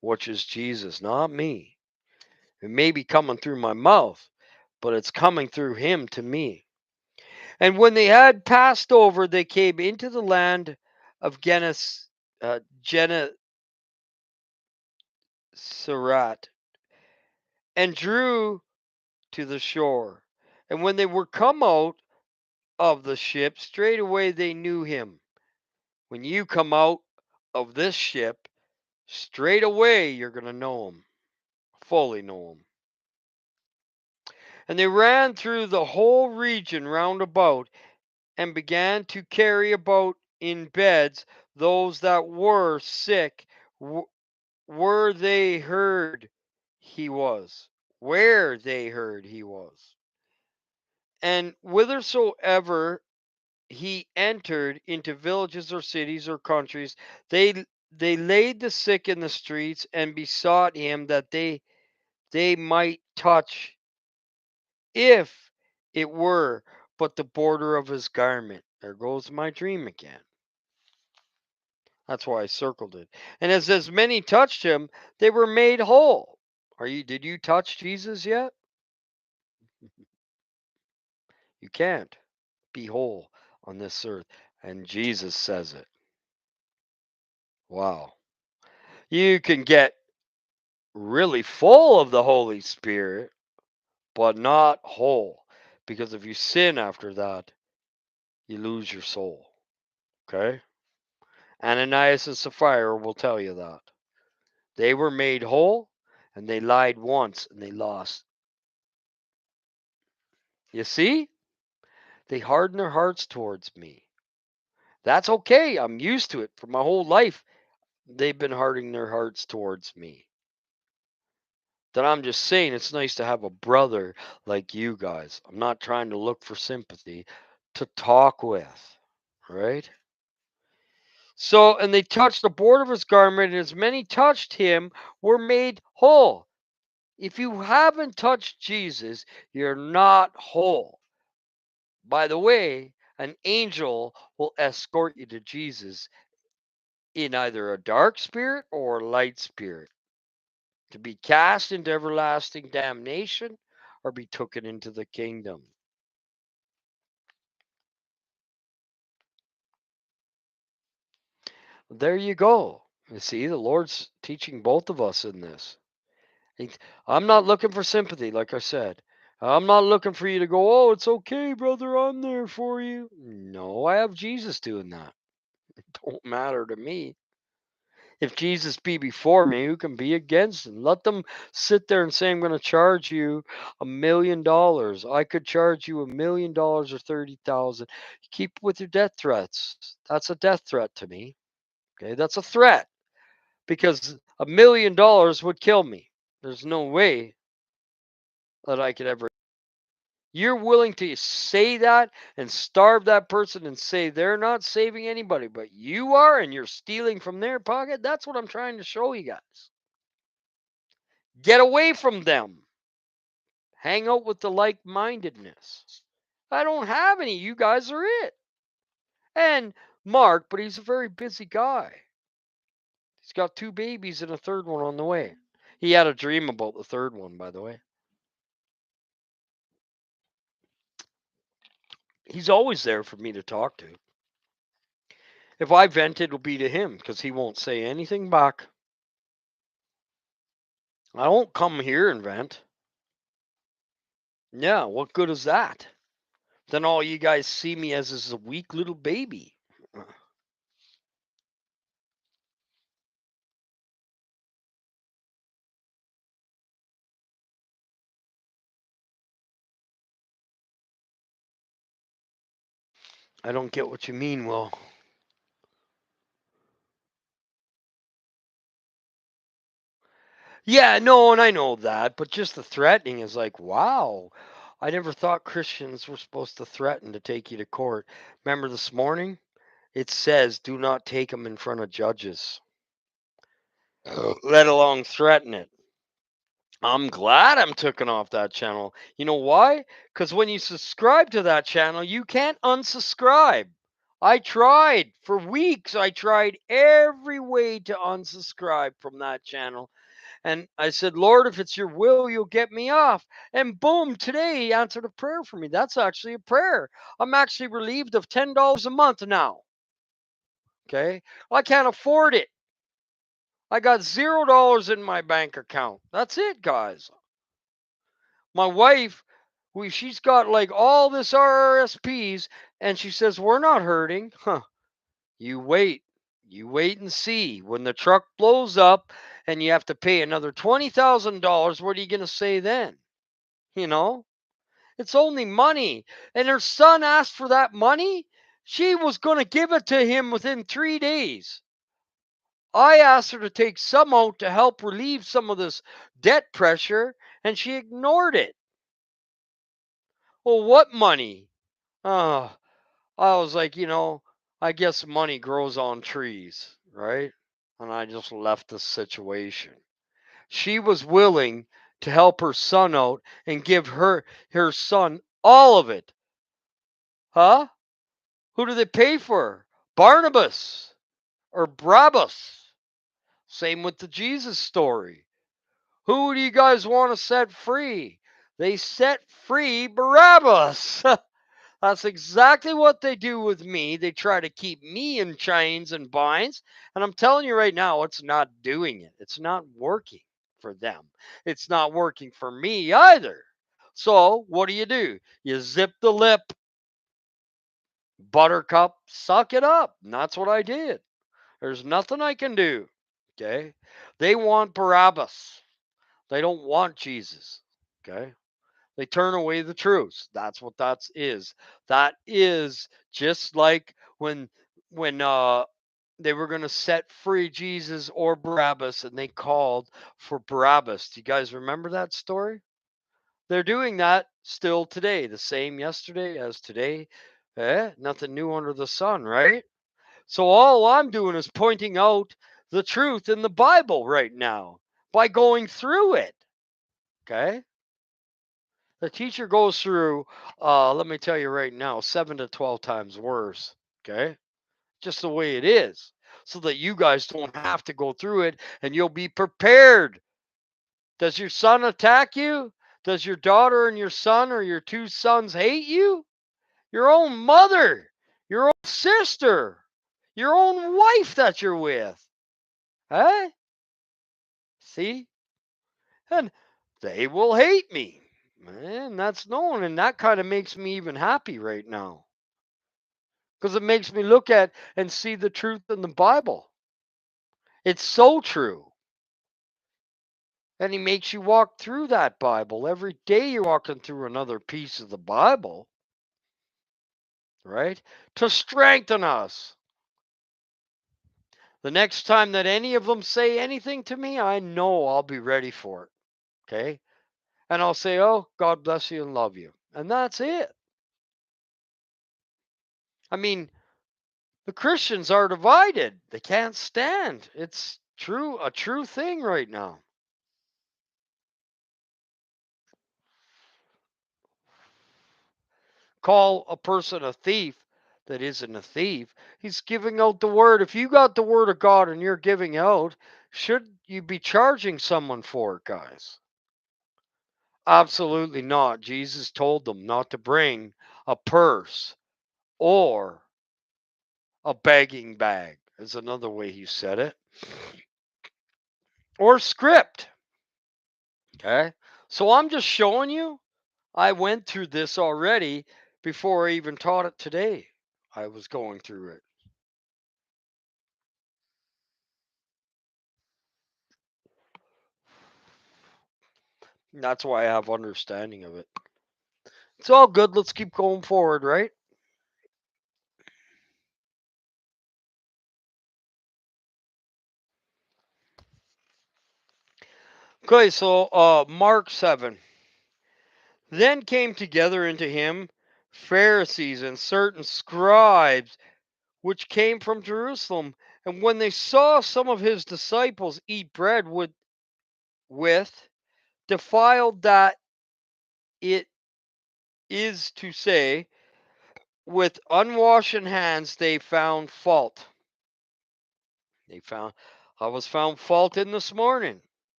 [SPEAKER 1] which is Jesus, not me. It may be coming through my mouth, but it's coming through him to me. And when they had passed over, they came into the land of Gennesaret and drew to the shore. And when they were come out of the ship, straightway they knew him. When you come out of this ship, straight away you're going to know him, fully know him. And they ran through the whole region round about and began to carry about in beds those that were sick, where they heard he was. Where they heard he was. And whithersoever he entered into villages or cities or countries, they laid the sick in the streets and besought him that they might touch, if it were but the border of his garment. There goes my dream again. That's why I circled it. And as many touched him, they were made whole. Did you touch Jesus yet? You can't be whole on this earth. And Jesus says it. Wow. You can get really full of the Holy Spirit, but not whole. Because if you sin after that, you lose your soul. Okay? Ananias and Sapphira will tell you that. They were made whole, and they lied once and they lost. You see? They harden their hearts towards me. That's okay. I'm used to it. For my whole life, they've been hardening their hearts towards me. Then I'm just saying it's nice to have a brother like you guys. I'm not trying to look for sympathy, to talk with, right? So, and they touched the border of his garment, and as many touched him were made whole. If you haven't touched Jesus, you're not whole. By the way, an angel will escort you to Jesus in either a dark spirit or a light spirit, to be cast into everlasting damnation or be taken into the kingdom. There you go. You see, the Lord's teaching both of us in this. I'm not looking for sympathy, like I said. I'm not looking for you to go, oh, it's okay, brother, I'm there for you. No, I have Jesus doing that. It don't matter to me. If Jesus be before me, who can be against him? Let them sit there and say, I'm going to charge you $1 million. I could charge you $1 million or 30,000. Keep with your death threats. That's a death threat to me. Okay, that's a threat because $1 million would kill me. There's no way that I could ever. You're willing to say that and starve that person and say they're not saving anybody, but you are, and you're stealing from their pocket. That's what I'm trying to show you guys. Get away from them. Hang out with the like mindedness. I don't have any. You guys are it. And Mark, but he's a very busy guy. He's got 2 babies and a third one on the way. He had a dream about the third one, by the way. He's always there for me to talk to. If I vent, it'll be to him because he won't say anything back. I don't come here and vent. Yeah, what good is that? Then all you guys see me as is a weak little baby. I don't get what you mean, Will. Yeah, no, and I know that, but just the threatening is like, wow. I never thought Christians were supposed to threaten to take you to court. Remember this morning? It says, do not take them in front of judges, let alone threaten it. I'm glad I'm taken off that channel. You know why? Because when you subscribe to that channel, you can't unsubscribe. I tried for weeks. I tried every way to unsubscribe from that channel. And I said, Lord, if it's your will, you'll get me off. And boom, today he answered a prayer for me. That's actually a prayer. I'm actually relieved of $10 a month now. Okay. I can't afford it. I got $0 in my bank account. That's it, guys. My wife, she's got like all this RRSPs, and she says, we're not hurting. Huh. You wait. You wait and see. When the truck blows up and you have to pay another $20,000, what are you going to say then? You know, it's only money. And her son asked for that money. She was going to give it to him within 3 days. I asked her to take some out to help relieve some of this debt pressure, and she ignored it. Well, what money? Oh, I was like, I guess money grows on trees, right? And I just left the situation. She was willing to help her son out and give her son all of it. Huh? Who do they pay for? Barnabas or Barabbas? Same with the Jesus story. Who do you guys want to set free? They set free Barabbas. That's exactly what they do with me. They try to keep me in chains and binds. And I'm telling you right now, it's not doing it. It's not working for them. It's not working for me either. So what do? You zip the lip, buttercup, suck it up. And that's what I did. There's nothing I can do. Okay. They want Barabbas. They don't want Jesus. Okay. They turn away the truth. That's what that is. That is just like when they were going to set free Jesus or Barabbas, and they called for Barabbas. Do you guys remember that story? They're doing that still today, the same yesterday as today. Nothing new under the sun, right? So all I'm doing is pointing out the truth in the Bible right now by going through it. Okay? The teacher goes through, let me tell you right now, 7 to 12 times worse. Okay? Just the way it is. So that you guys don't have to go through it and you'll be prepared. Does your son attack you? Does your daughter and your son or your two sons hate you? Your own mother, your own sister, your own wife that you're with. Huh? See? And they will hate me. Man, that's known. And that kind of makes me even happy right now. Because it makes me look at and see the truth in the Bible. It's so true. And he makes you walk through that Bible. Every day you're walking through another piece of the Bible, right? To strengthen us. The next time that any of them say anything to me, I know I'll be ready for it. Okay? And I'll say, oh, God bless you and love you. And that's it. I mean, the Christians are divided. They can't stand. It's a true thing right now. Call a person a thief that isn't a thief. He's giving out the word. If you got the word of God and you're giving out, should you be charging someone for it, guys? Absolutely not. Jesus told them not to bring a purse or a begging bag, is another way he said it, or script. Okay. So I'm just showing you, I went through this already before I even taught it today. I was going through it. That's why I have understanding of it. It's all good. Let's keep going forward, right? Okay, so Mark 7. Then came together into him Pharisees and certain scribes which came from Jerusalem. And when they saw some of his disciples eat bread with defiled, that it is to say, with unwashed hands, they found fault. They found I was found fault in this morning,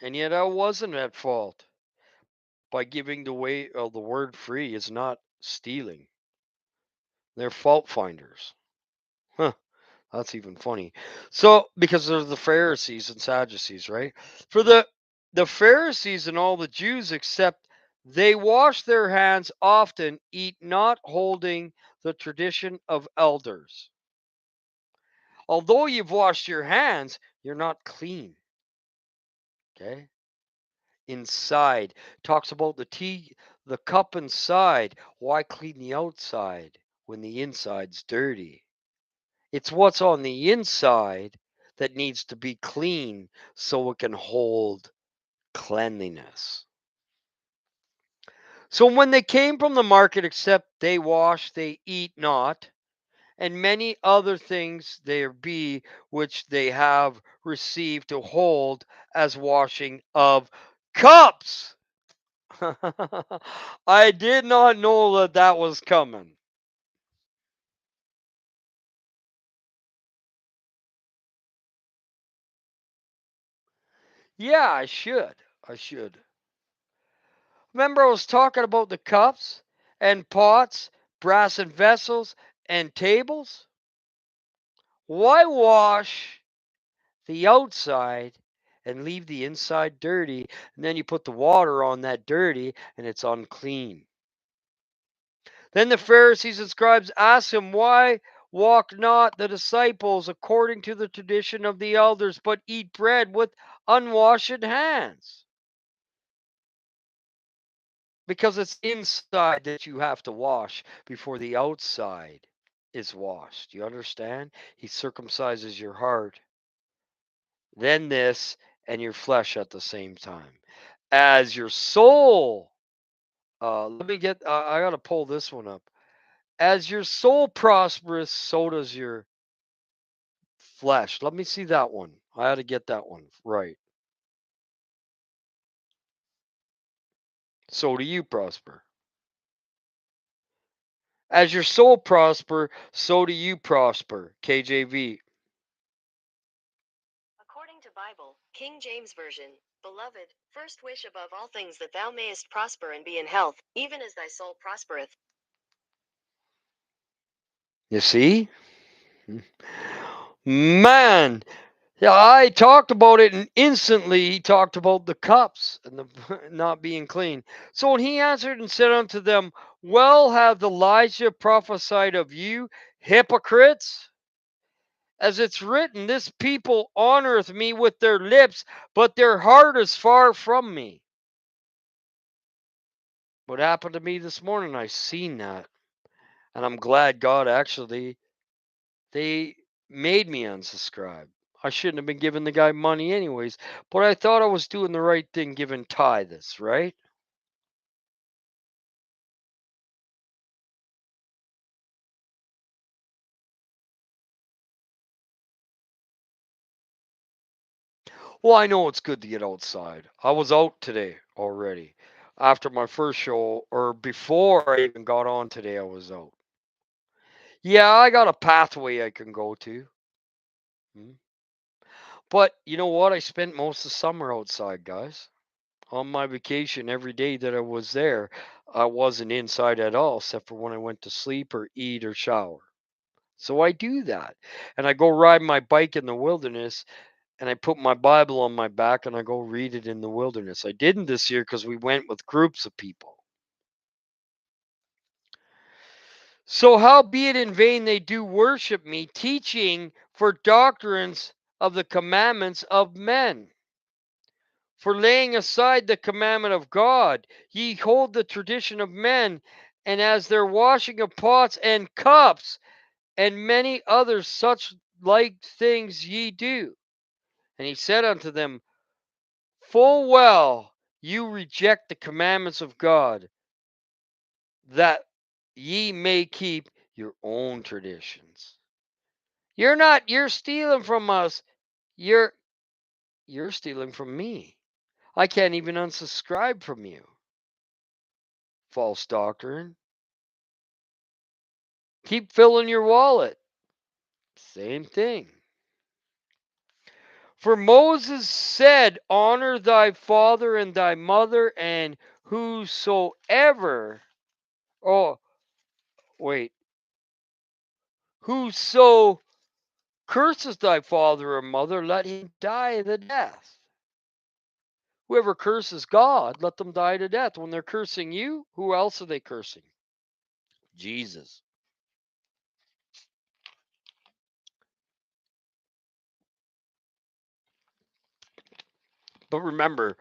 [SPEAKER 1] and yet I wasn't at fault by giving the way. The word free is not stealing. They're fault finders. Huh. That's even funny. So, because they're the Pharisees and Sadducees, right? For the Pharisees and all the Jews, except they wash their hands often, eat not, holding the tradition of elders. Although you've washed your hands, you're not clean. Okay? Inside talks about the cup inside. Why clean the outside when the inside's dirty? It's what's on the inside that needs to be clean so it can hold cleanliness. So when they came from the market, except they wash, they eat not, and many other things there be which they have received to hold as washing of cups. I did not know that that was coming. Yeah, I should. I should. Remember, I was talking about the cups and pots, brass and vessels, and tables? Why wash the outside and leave the inside dirty? And then you put the water on that dirty and it's unclean. Then the Pharisees and scribes asked him, why walk not the disciples according to the tradition of the elders, but eat bread with unwashed hands? Because it's inside that you have to wash before the outside is washed. You understand? He circumcises your heart, then this, and your flesh at the same time. As your soul, let me get, I got to pull this one up. As your soul prosperous, so does your flesh. Let me see that one. I ought to get that one right. So do you prosper. As your soul prosper, so do you prosper. KJV.
[SPEAKER 2] According to Bible, King James Version, Beloved, first wish above all things that thou mayest prosper and be in health, even as thy soul prospereth.
[SPEAKER 1] You see? Man, yeah, I talked about it, and instantly he talked about the cups and the not being clean. So when he answered and said unto them, well hath Elijah prophesied of you, hypocrites? As it's written, this people honoreth me with their lips, but their heart is far from me. What happened to me this morning, I seen that. And I'm glad God actually, they made me unsubscribe. I shouldn't have been giving the guy money anyways, but I thought I was doing the right thing giving tithes, right? Well, I know it's good to get outside. I was out today already. After my first show, or before I even got on today, I was out. Yeah, I got a pathway I can go to. Hmm. But you know what? I spent most of the summer outside, guys. On my vacation, every day that I was there, I wasn't inside at all, except for when I went to sleep or eat or shower. So I do that. And I go ride my bike in the wilderness, and I put my Bible on my back and I go read it in the wilderness. I didn't this year because we went with groups of people. So, howbeit in vain they do worship me, teaching for doctrines of the commandments of men. For laying aside the commandment of God, ye hold the tradition of men, and as their washing of pots and cups, and many other such like things ye do. And he said unto them, full well you reject the commandments of God, that ye may keep your own traditions. You're stealing from us. You're stealing from me. I can't even unsubscribe from you. False doctrine. Keep filling your wallet. Same thing. For Moses said, honor thy father and thy mother, and whosoever, oh, wait, whoso curses thy father or mother, let him die the death. Whoever curses God, let them die to death. When they're cursing you, who else are they cursing? Jesus. But remember,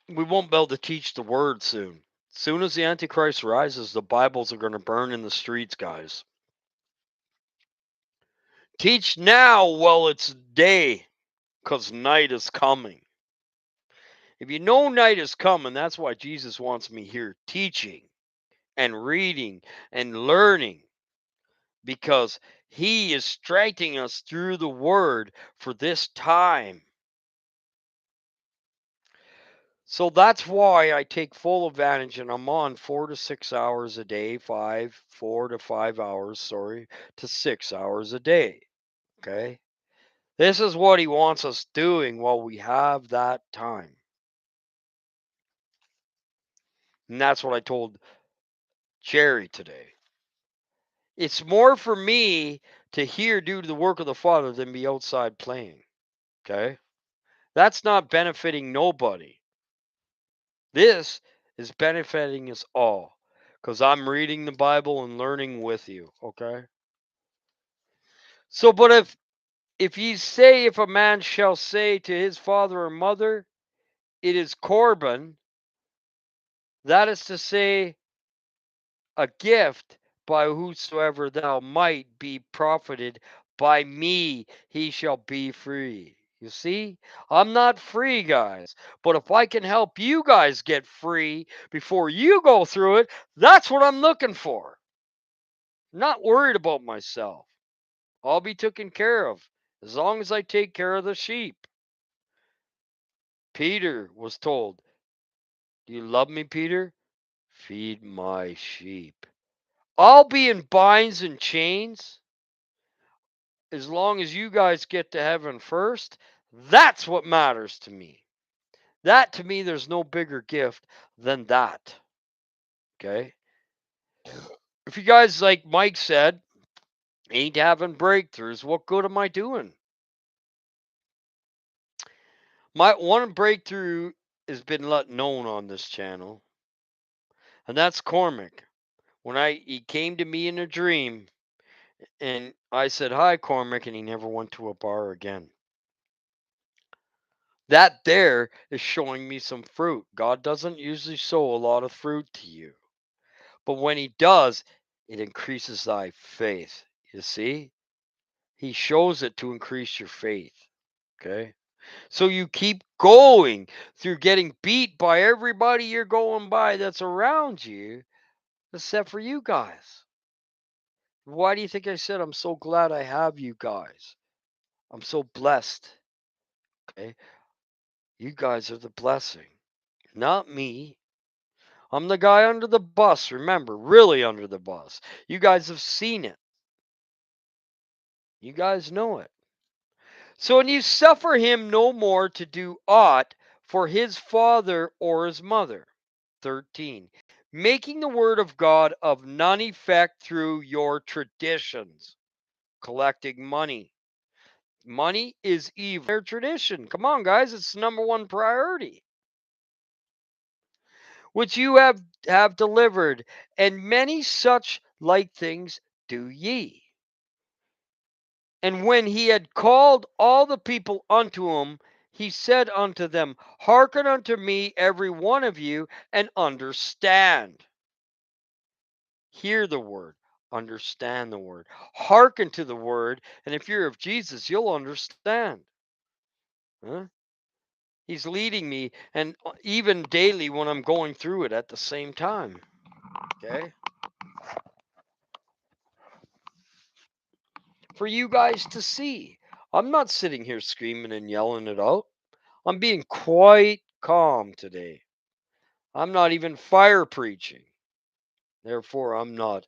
[SPEAKER 1] we won't be able to teach the word soon. Soon as the Antichrist rises, the Bibles are going to burn in the streets, guys. Teach now while it's day, because night is coming. If you know night is coming, that's why Jesus wants me here teaching and reading and learning, because he is strengthening us through the word for this time. So that's why I take full advantage, and I'm on 4 to 6 hours a day, 4 to 5 hours, to 6 hours a day. Okay? This is what he wants us doing while we have that time. And that's what I told Jerry today. It's more for me to hear due to the work of the Father than be outside playing. Okay? That's not benefiting nobody. This is benefiting us all, because I'm reading the Bible and learning with you. Okay? So, but if ye say, if a man shall say to his father or mother, it is Corban, that is to say, a gift, by whosoever thou might be profited, by me he shall be free. You see, I'm not free, guys. But if I can help you guys get free before you go through it, that's what I'm looking for. I'm not worried about myself. I'll be taken care of as long as I take care of the sheep. Peter was told, do you love me, Peter? Feed my sheep. I'll be in binds and chains as long as you guys get to heaven first. That's what matters to me. That, to me, there's no bigger gift than that. Okay? If you guys, like Mike said, ain't having breakthroughs, what good am I doing? My one breakthrough has been let known on this channel, and that's Cormac. When he came to me in a dream, and I said, hi, Cormac, and he never went to a bar again. That there is showing me some fruit. God doesn't usually sow a lot of fruit to you, but when he does, it increases thy faith. You see? He shows it to increase your faith. Okay? So you keep going through getting beat by everybody you're going by that's around you, except for you guys. Why do you think I said I'm so glad I have you guys? I'm so blessed. Okay? You guys are the blessing, not me. I'm the guy under the bus, remember, really under the bus. You guys have seen it. You guys know it. So, and you suffer him no more to do aught for his father or his mother. 13. Making the word of God of none effect through your traditions. Collecting money. Money is evil. Their tradition. Come on, guys, it's the number one priority. Which you have delivered, and many such like things do ye. And when he had called all the people unto him, he said unto them, hearken unto me, every one of you, and understand. Hear the word, understand the word, hearken to the word, and if you're of Jesus, you'll understand. Huh? He's leading me, and even daily when I'm going through it at the same time. Okay? for you guys to see. I'm not sitting here screaming and yelling it out. I'm being quite calm today. I'm not even fire preaching. Therefore, I'm not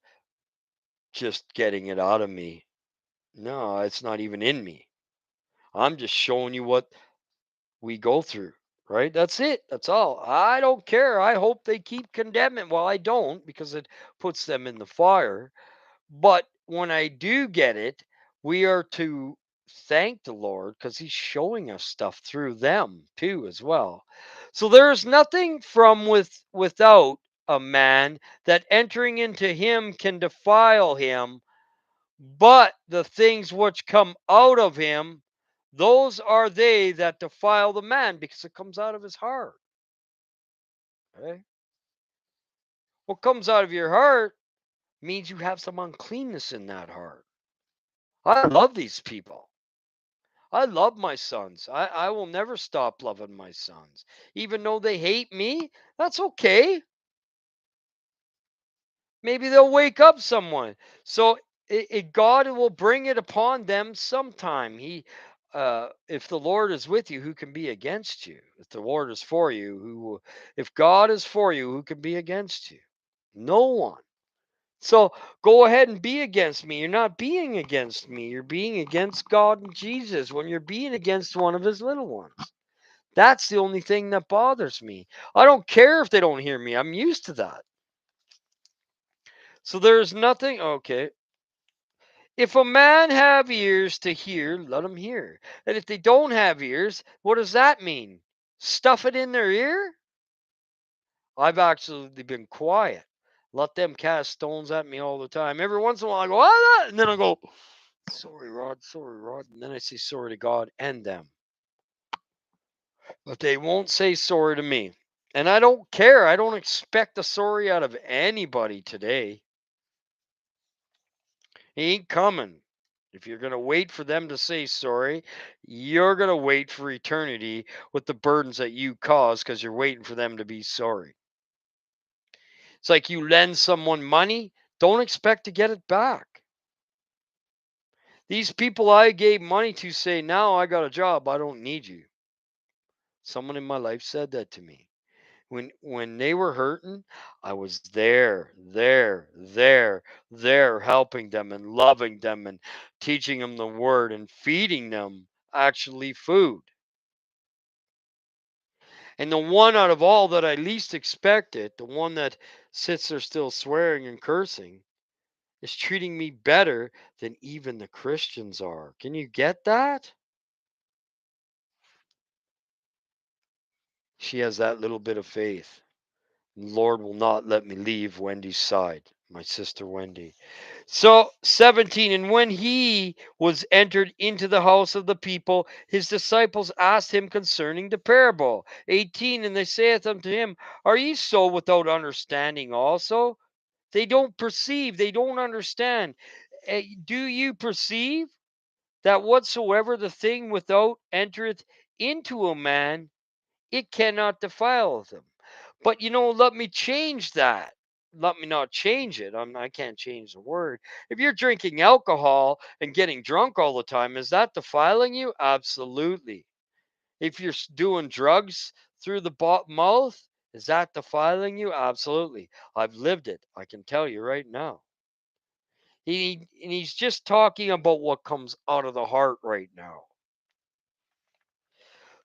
[SPEAKER 1] just getting it out of me. No, it's not even in me. I'm just showing you what we go through, right? That's it. That's all. I don't care. I hope they keep condemning. Well, I don't because it puts them in the fire. But when I do get it, we are to thank the Lord because He's showing us stuff through them too, as well. So there's nothing from without a man that entering into him can defile him, but the things which come out of him, those are they that defile the man because it comes out of his heart. Okay? What comes out of your heart means you have some uncleanness in that heart. I love these people. I love my sons. I will never stop loving my sons. Even though they hate me, that's okay. Maybe they'll wake up someone. So God will bring it upon them sometime. If the Lord is with you, who can be against you? If the Lord is for you, if God is for you, who can be against you? No one. So go ahead and be against me. You're not being against me. You're being against God and Jesus when you're being against one of his little ones. That's the only thing that bothers me. I don't care if they don't hear me. I'm used to that. So there's nothing. Okay. If a man have ears to hear, let him hear. And if they don't have ears, what does that mean? Stuff it in their ear? I've actually been quiet. Let them cast stones at me all the time. Every once in a while I go, ah, and then I go, sorry, Rod, sorry, Rod. And then I say sorry to God and them. But they won't say sorry to me. And I don't care. I don't expect a sorry out of anybody today. He ain't coming. If you're going to wait for them to say sorry, you're going to wait for eternity with the burdens that you cause because you're waiting for them to be sorry. It's like you lend someone money, don't expect to get it back. These people I gave money to say, now I got a job, I don't need you. Someone in my life said that to me. When they were hurting, I was there, helping them and loving them and teaching them the word and feeding them actually food. And the one out of all that I least expected, the one that sits there still swearing and cursing, is treating me better than even the Christians are. Can you get that? She has that little bit of faith. Lord will not let me leave Wendy's side, my sister Wendy. So 17, and when he was entered into the house of the people, his disciples asked him concerning the parable. 18, and they saith unto him, are ye so without understanding also? They don't perceive, they don't understand. Do you perceive that whatsoever the thing without entereth into a man, it cannot defile them? But let me change that. Let me not change it. I can't change the word. If you're drinking alcohol and getting drunk all the time, is that defiling you? Absolutely. If you're doing drugs through the mouth, is that defiling you? Absolutely. I've lived it. I can tell you right now. He's just talking about what comes out of the heart right now.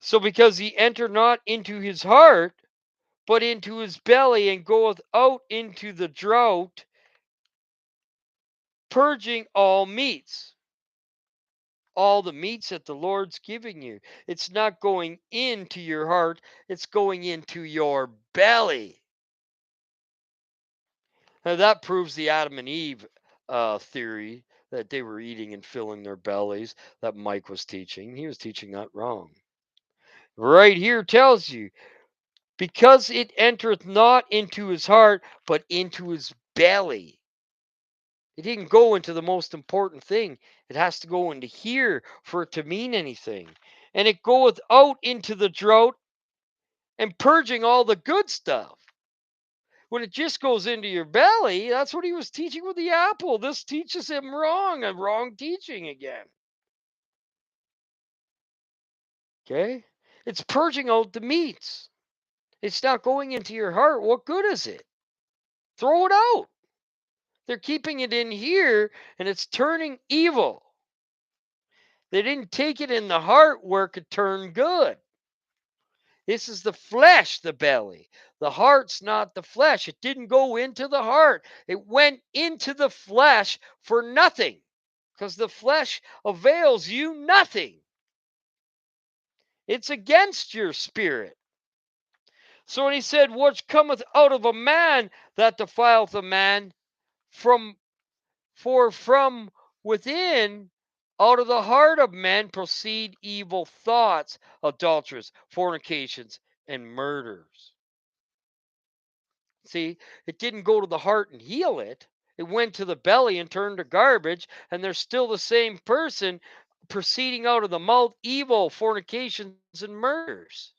[SPEAKER 1] So because he entered not into his heart, but into his belly, and goeth out into the drought, purging all meats. All the meats that the Lord's giving you. It's not going into your heart, it's going into your belly. Now that proves the Adam and Eve theory that they were eating and filling their bellies that Mike was teaching. He was teaching that wrong. Right here tells you, because it entereth not into his heart, but into his belly. It didn't go into the most important thing. It has to go into here for it to mean anything. And it goeth out into the drought and purging all the good stuff. when it just goes into your belly, that's what he was teaching with the apple. This teaches him wrong, a wrong teaching again. Okay? It's purging out the meats. It's not going into your heart. What good is it? Throw it out. They're keeping it in here and it's turning evil. They didn't take it in the heart where it could turn good. This is the flesh, the belly. The heart's not the flesh. It didn't go into the heart. It went into the flesh for nothing because the flesh avails you nothing. It's against your spirit. So when he said, what cometh out of a man that defileth a man, from within, out of the heart of men proceed evil thoughts, adulteries, fornications, and murders. See, it didn't go to the heart and heal it. It went to the belly and turned to garbage, and they're still the same person proceeding out of the mouth evil, fornications, and murders.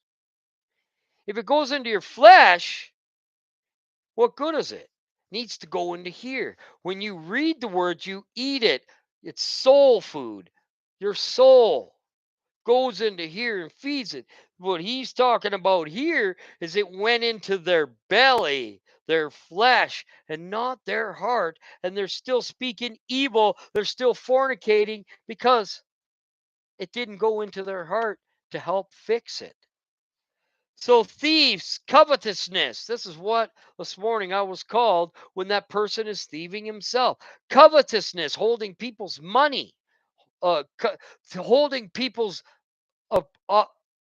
[SPEAKER 1] If it goes into your flesh, what good is it? It needs to go into here. When you read the word, you eat it. It's soul food. Your soul goes into here and feeds it. What he's talking about here is it went into their belly, their flesh, and not their heart. And they're still speaking evil. They're still fornicating because it didn't go into their heart to help fix it. So, thieves, covetousness. This is what this morning I was called when that person is thieving himself. Covetousness, holding people's money, holding people's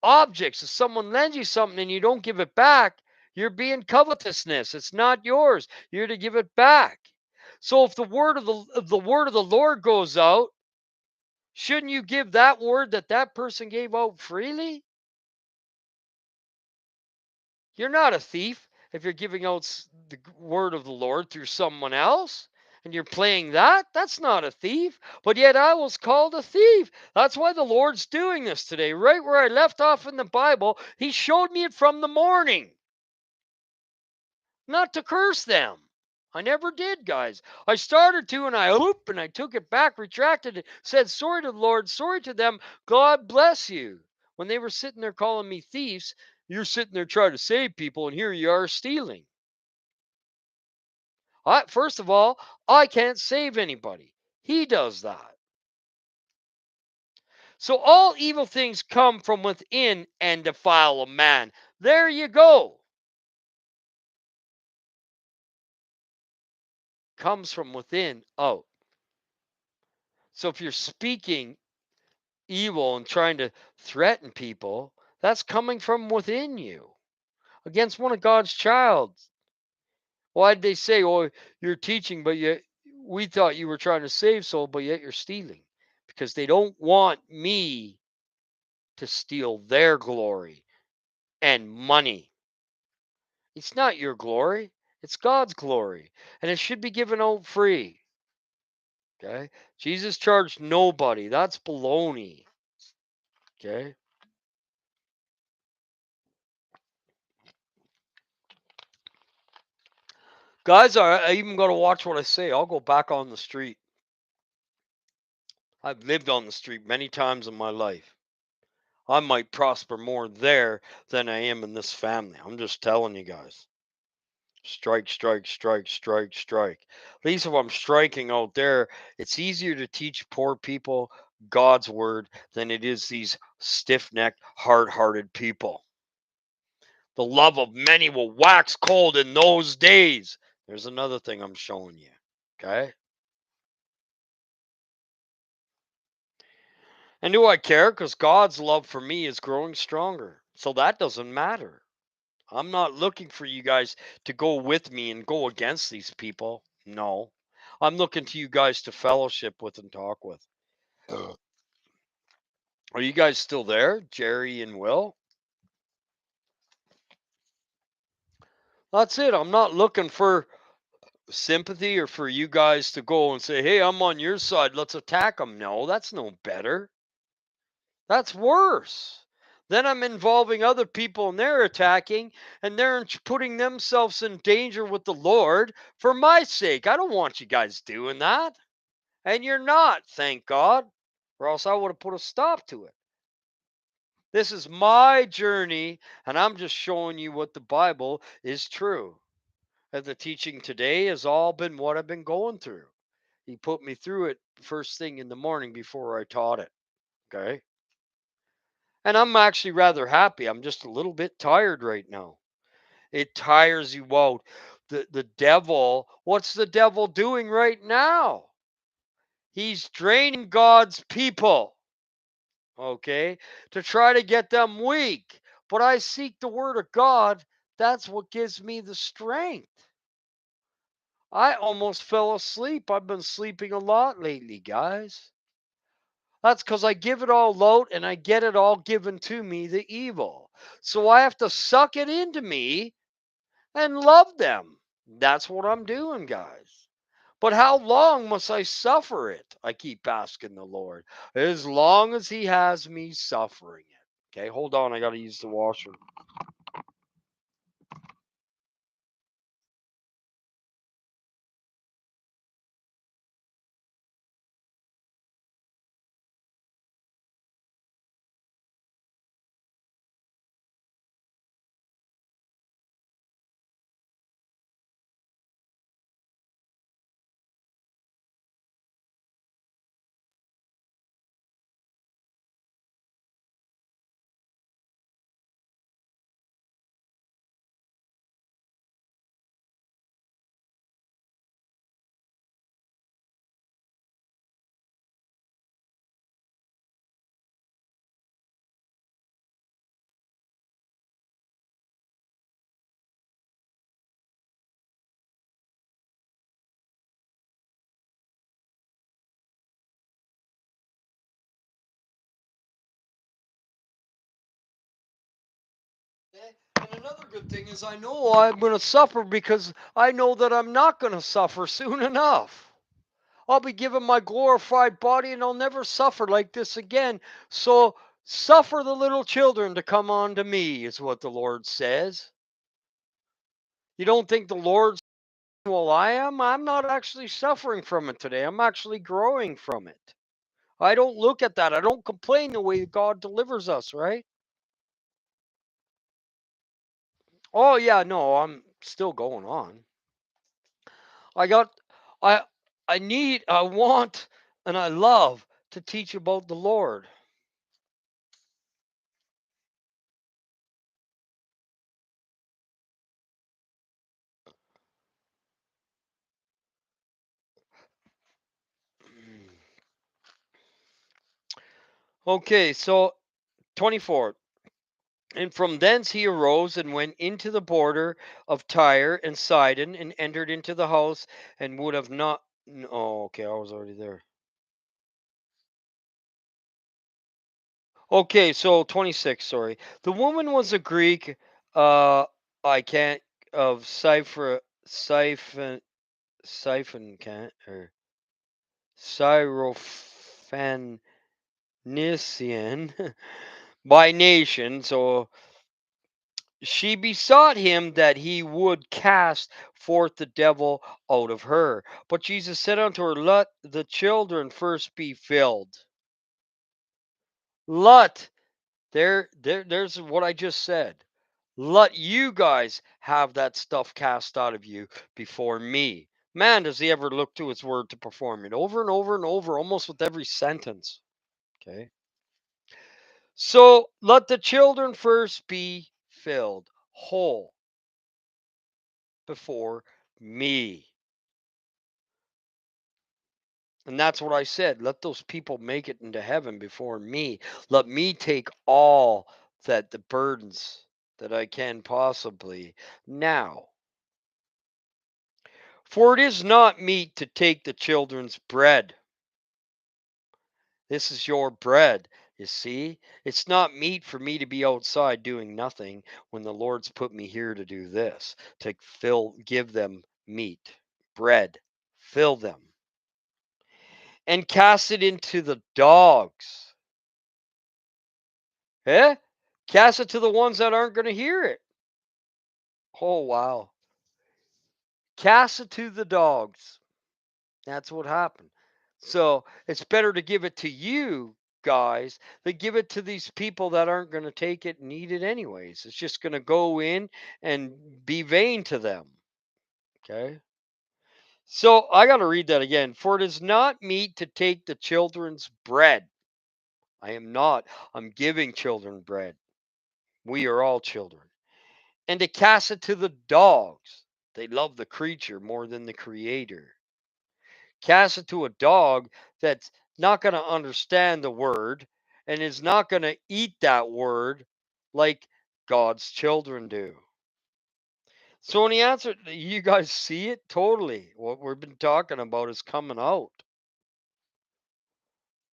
[SPEAKER 1] objects. If someone lends you something and you don't give it back, you're being covetousness. It's not yours. You're to give it back. So if the word of the Lord goes out, shouldn't you give that word that person gave out freely? You're not a thief if you're giving out the word of the Lord through someone else and you're playing that. That's not a thief. But yet I was called a thief. That's why the Lord's doing this today. Right where I left off in the Bible, He showed me it from the morning. Not to curse them. I never did, guys. I started to, and I took it back, retracted it, said sorry to the Lord, sorry to them. God bless you. When they were sitting there calling me thieves, you're sitting there trying to save people, and here you are stealing. First of all, I can't save anybody. He does that. So all evil things come from within and defile a man. There you go. Comes from within out. So if you're speaking evil and trying to threaten people, that's coming from within you against one of God's child. Why did they say, "Oh, you're teaching, but yet we thought you were trying to save soul, but yet you're stealing"? Because they don't want me to steal their glory and money. It's not your glory, it's God's glory, and it should be given out free. Okay? Jesus charged nobody. That's baloney. Okay? Guys, I even got to watch what I say. I'll go back on the street. I've lived on the street many times in my life. I might prosper more there than I am in this family. I'm just telling you guys. Strike, strike, strike, strike, strike. At least if I'm striking out there, it's easier to teach poor people God's word than it is these stiff necked, hard hearted people. The love of many will wax cold in those days. There's another thing I'm showing you. Okay. And do I care? Because God's love for me is growing stronger. So that doesn't matter. I'm not looking for you guys to go with me and go against these people. No. I'm looking to you guys to fellowship with and talk with. Are you guys still there, Jerry and Will? That's it. I'm not looking for sympathy or for you guys to go and say, hey, I'm on your side. Let's attack them. No, that's no better. That's worse. Then I'm involving other people and they're attacking and they're putting themselves in danger with the Lord for my sake. I don't want you guys doing that. And you're not, thank God, or else I would have put a stop to it. This is my journey, and I'm just showing you what the Bible is true. And the teaching today has all been what I've been going through. He put me through it first thing in the morning before I taught it. Okay. And I'm actually rather happy. I'm just a little bit tired right now. It tires you out. The devil, what's the devil doing right now? He's draining God's people, okay, to try to get them weak. But I seek the word of God. That's what gives me the strength. I almost fell asleep. I've been sleeping a lot lately, guys. That's because I give it all out and I get it all given to me, the evil. So I have to suck it into me and love them. That's what I'm doing, guys. But how long must I suffer it? I keep asking the Lord. As long as He has me suffering it. Okay, hold on. I got to use the washer. And another good thing is I know I'm going to suffer because I know that I'm not going to suffer soon enough. I'll be given my glorified body and I'll never suffer like this again. So suffer the little children to come unto me, is what the Lord says. You don't think the Lord's, well, I am? I'm not actually suffering from it today. I'm actually growing from it. I don't look at that. I don't complain the way God delivers us, right? Oh, yeah, no, I'm still going on. I got, I, I need, I want, and I love to teach about the Lord. Okay, so 24. And from thence he arose and went into the border of Tyre and Sidon and entered into the house and would have not. Oh, okay, I was already there. Okay, so 26, sorry. The woman was a Greek, uh, I can't, of Siphon, can't, or Syrophoenician by nation. So she besought him that he would cast forth the devil out of her. But Jesus said unto her, let the children first be filled. Let, there's what I just said. Let you guys have that stuff cast out of you before me. Man, does he ever look to his word to perform it over and over and over, almost with every sentence. Okay. So let the children first be filled whole before me. And that's what I said. Let those people make it into heaven before me. Let me take all that the burdens that I can possibly now. For it is not meet to take the children's bread. This is your bread. You see, it's not meet for me to be outside doing nothing when the Lord's put me here to do this, to give them meat, bread, fill them, and cast it into the dogs. Eh? Cast it to the ones that aren't going to hear it. Oh, wow. Cast it to the dogs. That's what happened. So it's better to give it to you guys than give it to these people that aren't going to take it and eat it anyways. It's just going to go in and be vain to them. Okay. So I got to read that again. For it is not meet to take the children's bread. I am not. I'm giving children bread. We are all children. And to cast it to the dogs. They love the creature more than the creator. Cast it to a dog that's not going to understand the word and is not going to eat that word like God's children do. So when he answered, you guys see it totally. What we've been talking about is coming out.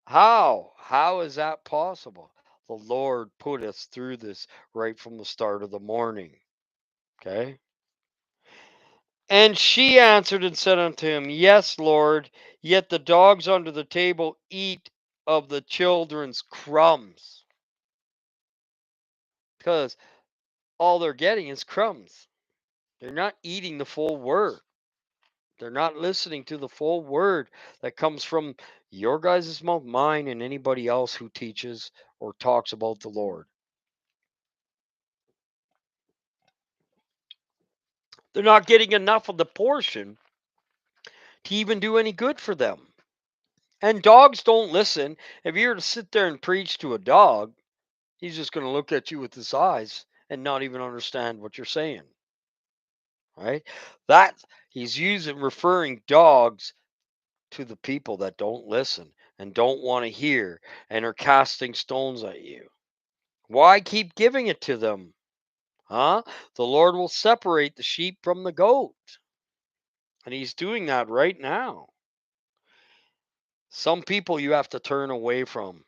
[SPEAKER 1] How? How is that possible? The Lord put us through this right from the start of the morning. Okay. And she answered and said unto him, Yes, Lord, yet the dogs under the table eat of the children's crumbs. Because all they're getting is crumbs. They're not eating the full word. They're not listening to the full word that comes from your guys' mouth, mine, and anybody else who teaches or talks about the Lord. They're not getting enough of the portion to even do any good for them. And dogs don't listen. If you were to sit there and preach to a dog, he's just going to look at you with his eyes and not even understand what you're saying. Right? That he's using referring dogs to the people that don't listen and don't want to hear and are casting stones at you. Why keep giving it to them? Huh? The Lord will separate the sheep from the goat. And he's doing that right now. Some people you have to turn away from.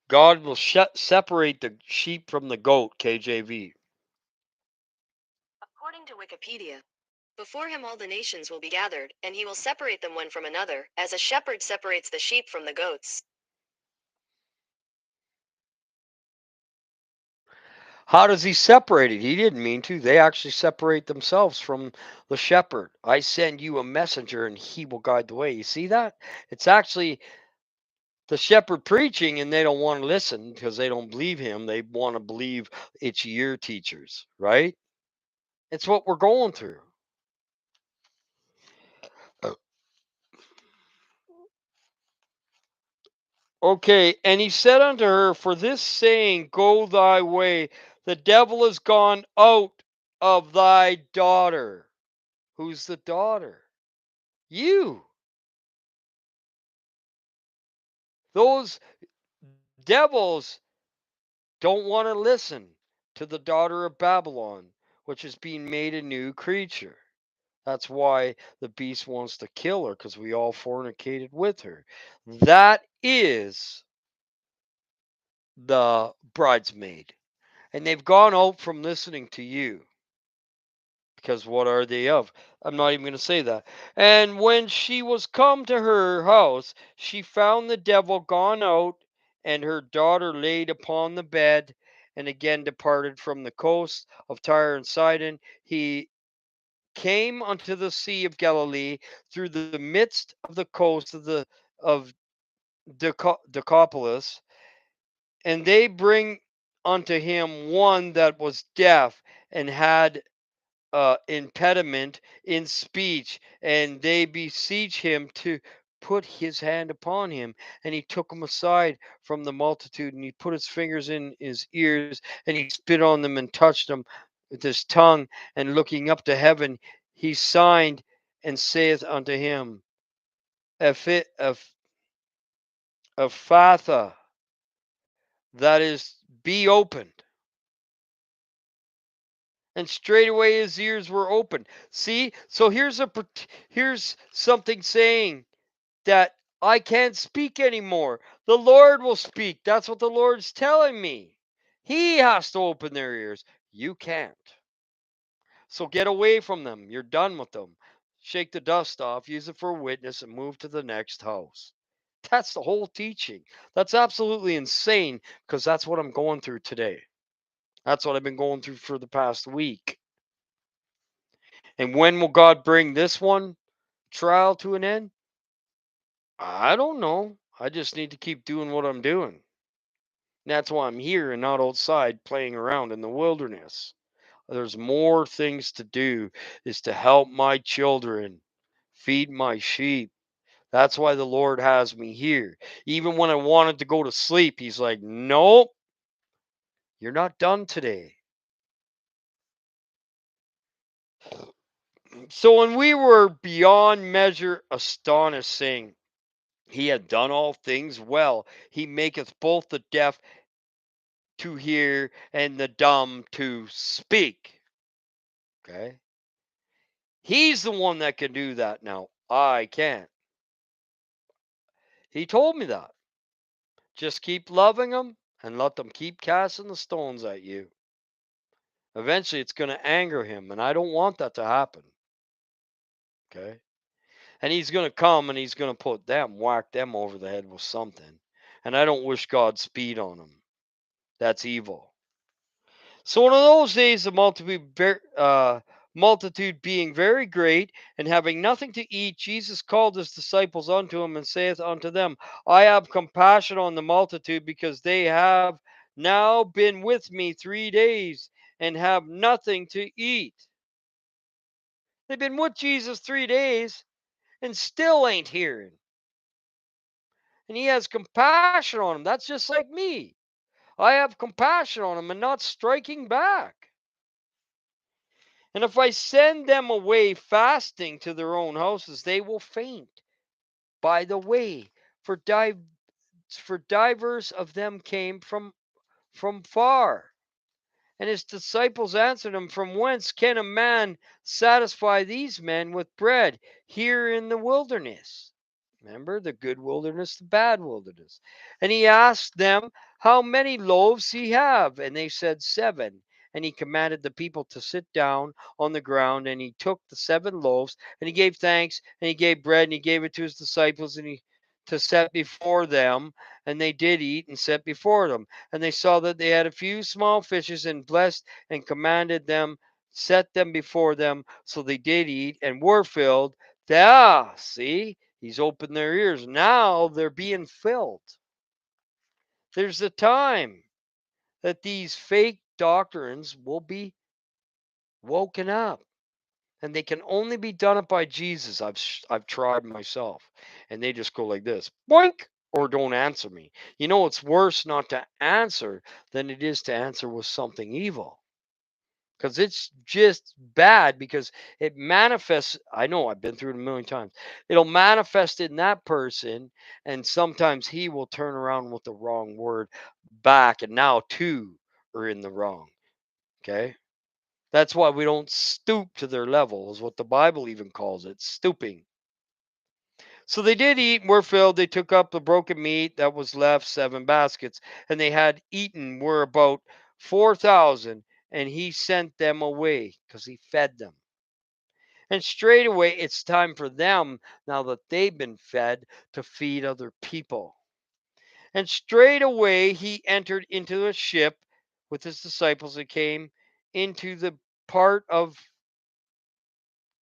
[SPEAKER 1] God will separate the sheep from the goat, KJV.
[SPEAKER 2] According to Wikipedia, before him all the nations will be gathered, and he will separate them one from another, as a shepherd separates the sheep from the goats.
[SPEAKER 1] How does he separate it? He didn't mean to. They actually separate themselves from the shepherd. I send you a messenger and he will guide the way. You see that? It's actually the shepherd preaching and they don't want to listen because they don't believe him. They want to believe it's your teachers, right? It's what we're going through. Uh, Okay, and he said unto her, For this saying, go thy way, the devil is gone out of thy daughter. Who's the daughter? You. Those devils don't want to listen to the daughter of Babylon, which is being made a new creature. That's why the beast wants to kill her, because we all fornicated with her. That is the bridesmaid. And they've gone out from listening to you. Because what are they of? I'm not even going to say that. And when she was come to her house, she found the devil gone out, and her daughter laid upon the bed, and again departed from the coast of Tyre and Sidon. He came unto the sea of Galilee through the midst of the coast of Decapolis, and they bring unto him one that was deaf and had impediment in speech, and they beseech him to put his hand upon him. And he took him aside from the multitude, and he put his fingers in his ears, and he spit on them and touched them with his tongue. And looking up to heaven, he signed and saith unto him, Ephatha, that is, be opened. And straightway his ears were opened. See, so here's something saying that I can't speak anymore. The Lord will speak. That's what the Lord's telling me. He has to open their ears. You can't. So get away from them. You're done with them. Shake the dust off, use it for a witness, and move to the next house. That's the whole teaching. That's absolutely insane because that's what I'm going through today. That's what I've been going through for the past week. And when will God bring this one trial to an end? I don't know. I just need to keep doing what I'm doing. That's why I'm here and not outside playing around in the wilderness. There's more things to do is to help my children, feed my sheep. That's why the Lord has me here. Even when I wanted to go to sleep, he's like, "Nope, you're not done today." So when we were beyond measure astonished, saying, He had done all things well. He maketh both the deaf to hear and the dumb to speak. Okay. He's the one that can do that now. I can't. He told me that. Just keep loving them and let them keep casting the stones at you. Eventually, it's going to anger him, and I don't want that to happen. Okay. And he's going to come and he's going to put them, whack them over the head with something. And I don't wish Godspeed on them. That's evil. So in those days, the multitude being very great, and having nothing to eat, Jesus called his disciples unto him, and saith unto them, I have compassion on the multitude, because they have now been with me 3 days, and have nothing to eat. They've been with Jesus 3 days, and still ain't hearing. And he has compassion on them. That's just like me. I have compassion on them and not striking back. And if I send them away fasting to their own houses, they will faint by the way. For, for divers of them came from far. And his disciples answered him, From whence can a man satisfy these men with bread here in the wilderness? Remember the good wilderness, the bad wilderness. And he asked them how many loaves he have. And they said 7. And he commanded the people to sit down on the ground. And he took the 7 loaves, and he gave thanks, and he gave bread, and he gave it to his disciples, and he to set before them. And they did eat and set before them. And they saw that they had a few small fishes, and blessed and commanded them, set them before them. So they did eat and were filled. See, he's opened their ears. Now they're being filled. There's a time that these fake doctrines will be woken up. And they can only be done up by Jesus. I've tried myself. And they just go like this. Boink! Or don't answer me. You know, it's worse not to answer than it is to answer with something evil. Because it's just bad, because it manifests. I know, I've been through it a million times. It'll manifest in that person, and sometimes he will turn around with the wrong word back, and now two are in the wrong. Okay. That's why we don't stoop to their level, is what the Bible even calls it, stooping. So they did eat and were filled. They took up the broken meat that was left, 7 baskets, and they had eaten were about 4,000. And he sent them away because he fed them. And straightway it's time for them, now that they've been fed, to feed other people. And straightway he entered into a ship with his disciples and came into the part of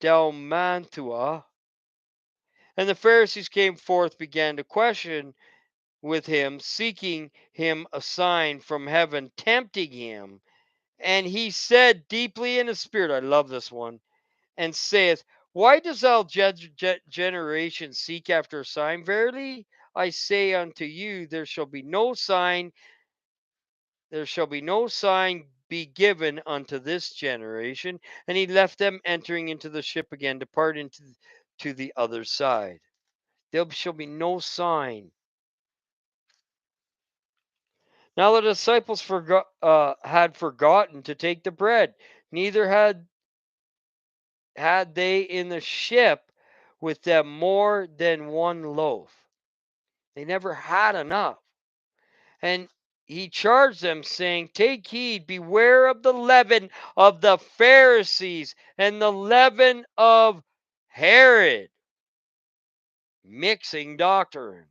[SPEAKER 1] Dalmantua. And the Pharisees came forth, began to question with him, seeking him a sign from heaven, tempting him. And he said deeply in his spirit, I love this one, and saith, Why does all generation seek after a sign? Verily I say unto you, there shall be no sign be given unto this generation. And he left them, entering into the ship again, depart into to the other side. There shall be no sign. Now the disciples had forgotten to take the bread, neither had they in the ship with them more than 1 loaf. They never had enough. And he charged them, saying, Take heed, beware of the leaven of the Pharisees and the leaven of Herod. Mixing doctrine.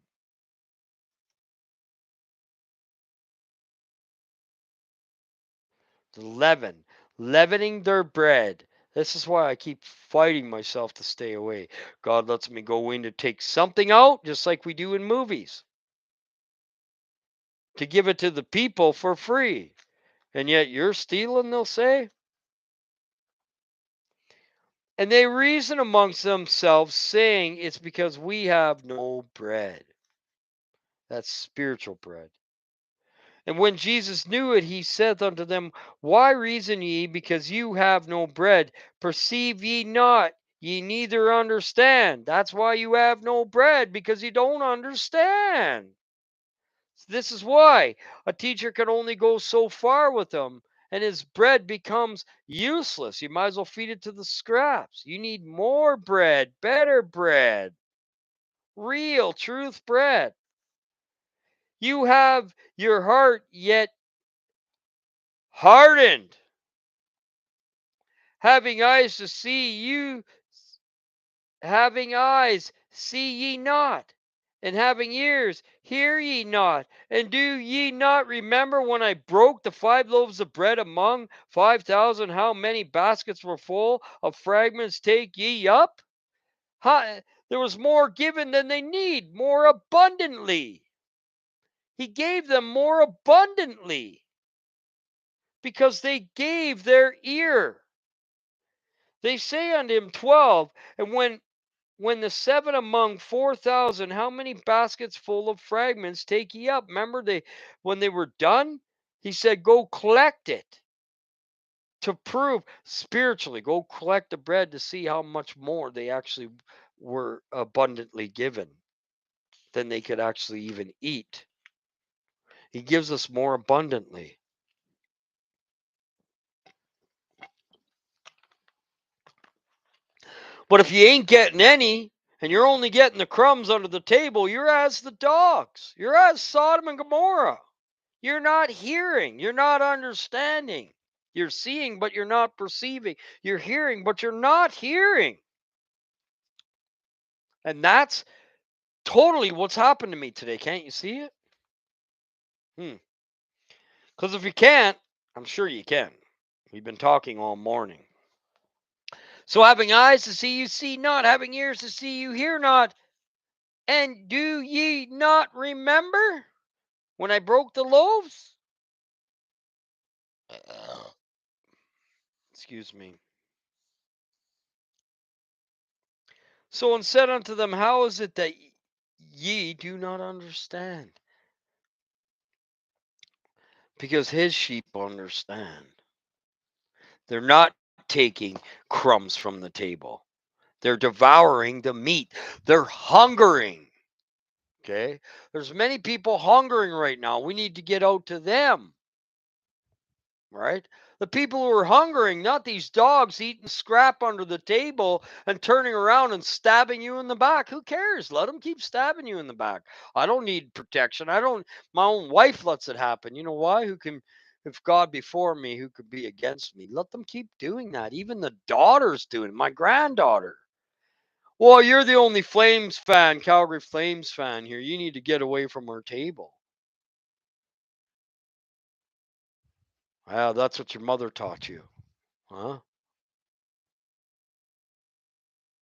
[SPEAKER 1] The leaven, leavening their bread. This is why I keep fighting myself to stay away. God lets me go in to take something out, just like we do in movies, to give it to the people for free. And yet you're stealing, they'll say. And they reason amongst themselves, saying, it's because we have no bread. That's spiritual bread. And when Jesus knew it, he saith unto them, why reason ye, because you have no bread? Perceive ye not, ye neither understand. That's why you have no bread, because you don't understand. This is why a teacher can only go so far with them, and his bread becomes useless. You might as well feed it to the scraps. You need more bread, better bread, real truth bread. You have your heart yet hardened. Having eyes to see, you having eyes see ye not, and having ears hear ye not. And do ye not remember when I broke the 5 loaves of bread among 5,000, how many baskets were full of fragments take ye up? There was more given than they need, more abundantly. He gave them more abundantly because they gave their ear. They say unto him 12, and when the 7 among 4,000, how many baskets full of fragments take ye up? Remember, when they were done, he said, go collect it to prove spiritually. Go collect the bread to see how much more they actually were abundantly given than they could actually even eat. He gives us more abundantly. But if you ain't getting any, and you're only getting the crumbs under the table, you're as the dogs. You're as Sodom and Gomorrah. You're not hearing. You're not understanding. You're seeing, but you're not perceiving. You're hearing, but you're not hearing. And that's totally what's happened to me today. Can't you see it? Because if you can't, I'm sure you can. We've been talking all morning. So having eyes to see, you see not. Having ears to see, you hear not. And do ye not remember when I broke the loaves? Excuse me. So and said unto them, how is it that ye do not understand? Because his sheep understand. They're not taking crumbs from the table. They're devouring the meat. They're hungering. Okay? There's many people hungering right now. We need to get out to them. Right? The people who are hungering, not these dogs eating scrap under the table and turning around and stabbing you in the back. Who cares? Let them keep stabbing you in the back. I don't need protection. My own wife lets it happen. You know why? If God before me, who could be against me? Let them keep doing that. Even the daughter's doing it. My granddaughter. Well, you're the only Flames fan, Calgary Flames fan here. You need to get away from our table. Well, that's what your mother taught you. Huh?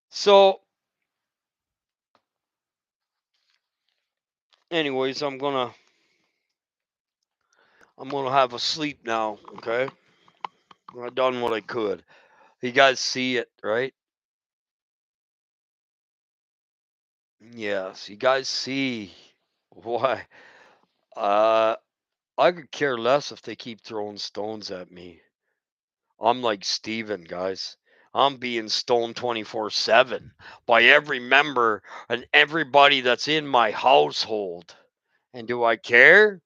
[SPEAKER 1] So, anyways, I'm gonna have a sleep now. Okay, I've done what I could. You guys see it, right? Yes, you guys see why. Uh, I could care less if they keep throwing stones at me. I'm like Steven, guys. I'm being stoned 24/7 by every member and everybody that's in my household. And do I care?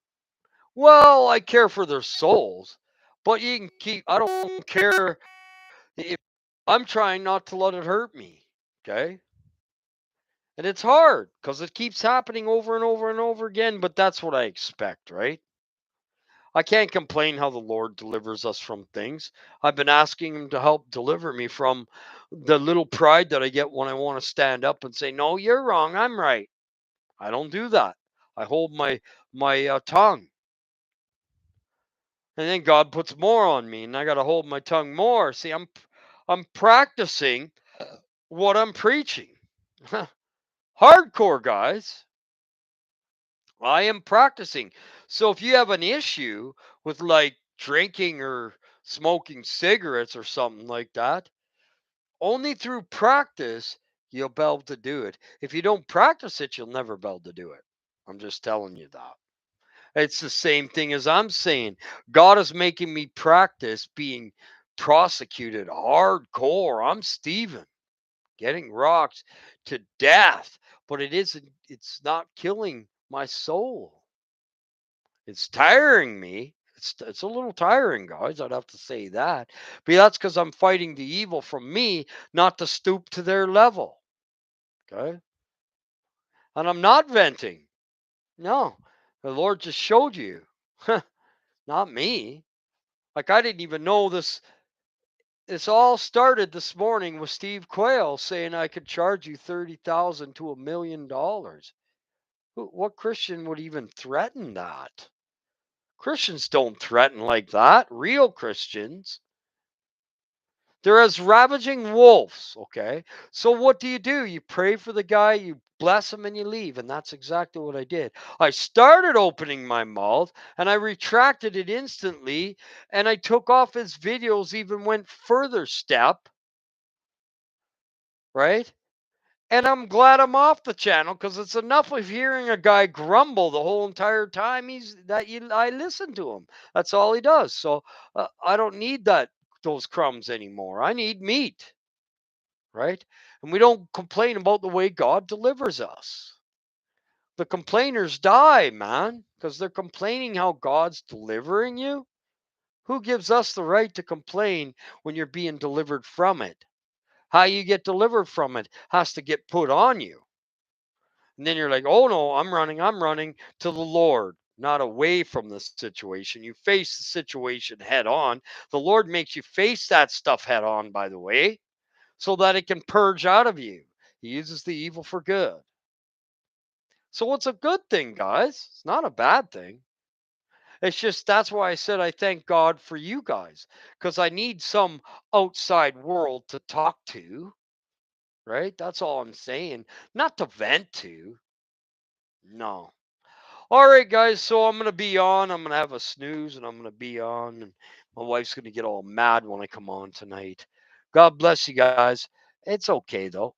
[SPEAKER 1] Well, I care for their souls, but you can keep. I don't care if I'm trying not to let it hurt me. Okay, and it's hard because it keeps happening over and over and over again. But that's what I expect, right? I can't complain how the Lord delivers us from things. I've been asking Him to help deliver me from the little pride that I get when I want to stand up and say, "No, you're wrong. I'm right." I don't do that. I hold my tongue. And then God puts more on me, and I got to hold my tongue more. See, I'm practicing what I'm preaching. Hardcore, guys. I am practicing. So if you have an issue with like drinking or smoking cigarettes or something like that, only through practice you'll be able to do it. If you don't practice it, you'll never be able to do it. I'm just telling you that. It's the same thing as I'm saying. God is making me practice being prosecuted hardcore. I'm Stephen, getting rocked to death, but it's not killing my soul. It's tiring me. It's a little tiring, guys. I'd have to say that. But that's because I'm fighting the evil from me, not to stoop to their level. Okay? And I'm not venting. No. The Lord just showed you. Not me. Like I didn't even know this. This all started this morning with Steve Quayle saying I could charge you 30,000 to $1 million. What Christian would even threaten that? Christians don't threaten like that. Real Christians. They're as ravaging wolves, okay? So what do? You pray for the guy, you bless him, and you leave. And that's exactly what I did. I started opening my mouth and I retracted it instantly. And I took off his videos, even went further step, right? And I'm glad I'm off the channel because it's enough of hearing a guy grumble the whole entire time I listen to him. That's all he does. So I don't need those crumbs anymore. I need meat, right? And we don't complain about the way God delivers us. The complainers die, man, because they're complaining how God's delivering you. Who gives us the right to complain when you're being delivered from it? How you get delivered from it has to get put on you. And then you're like, oh no, I'm running to the Lord, not away from the situation. You face the situation head on. The Lord makes you face that stuff head on, by the way, so that it can purge out of you. He uses the evil for good. So it's a good thing, guys. It's not a bad thing. It's just that's why I said I thank God for you guys, because I need some outside world to talk to, right? That's all I'm saying. Not to vent to. No. All right, guys. So I'm gonna be on. I'm gonna have a snooze, and I'm gonna be on. And my wife's gonna get all mad when I come on tonight. God bless you guys. It's okay though.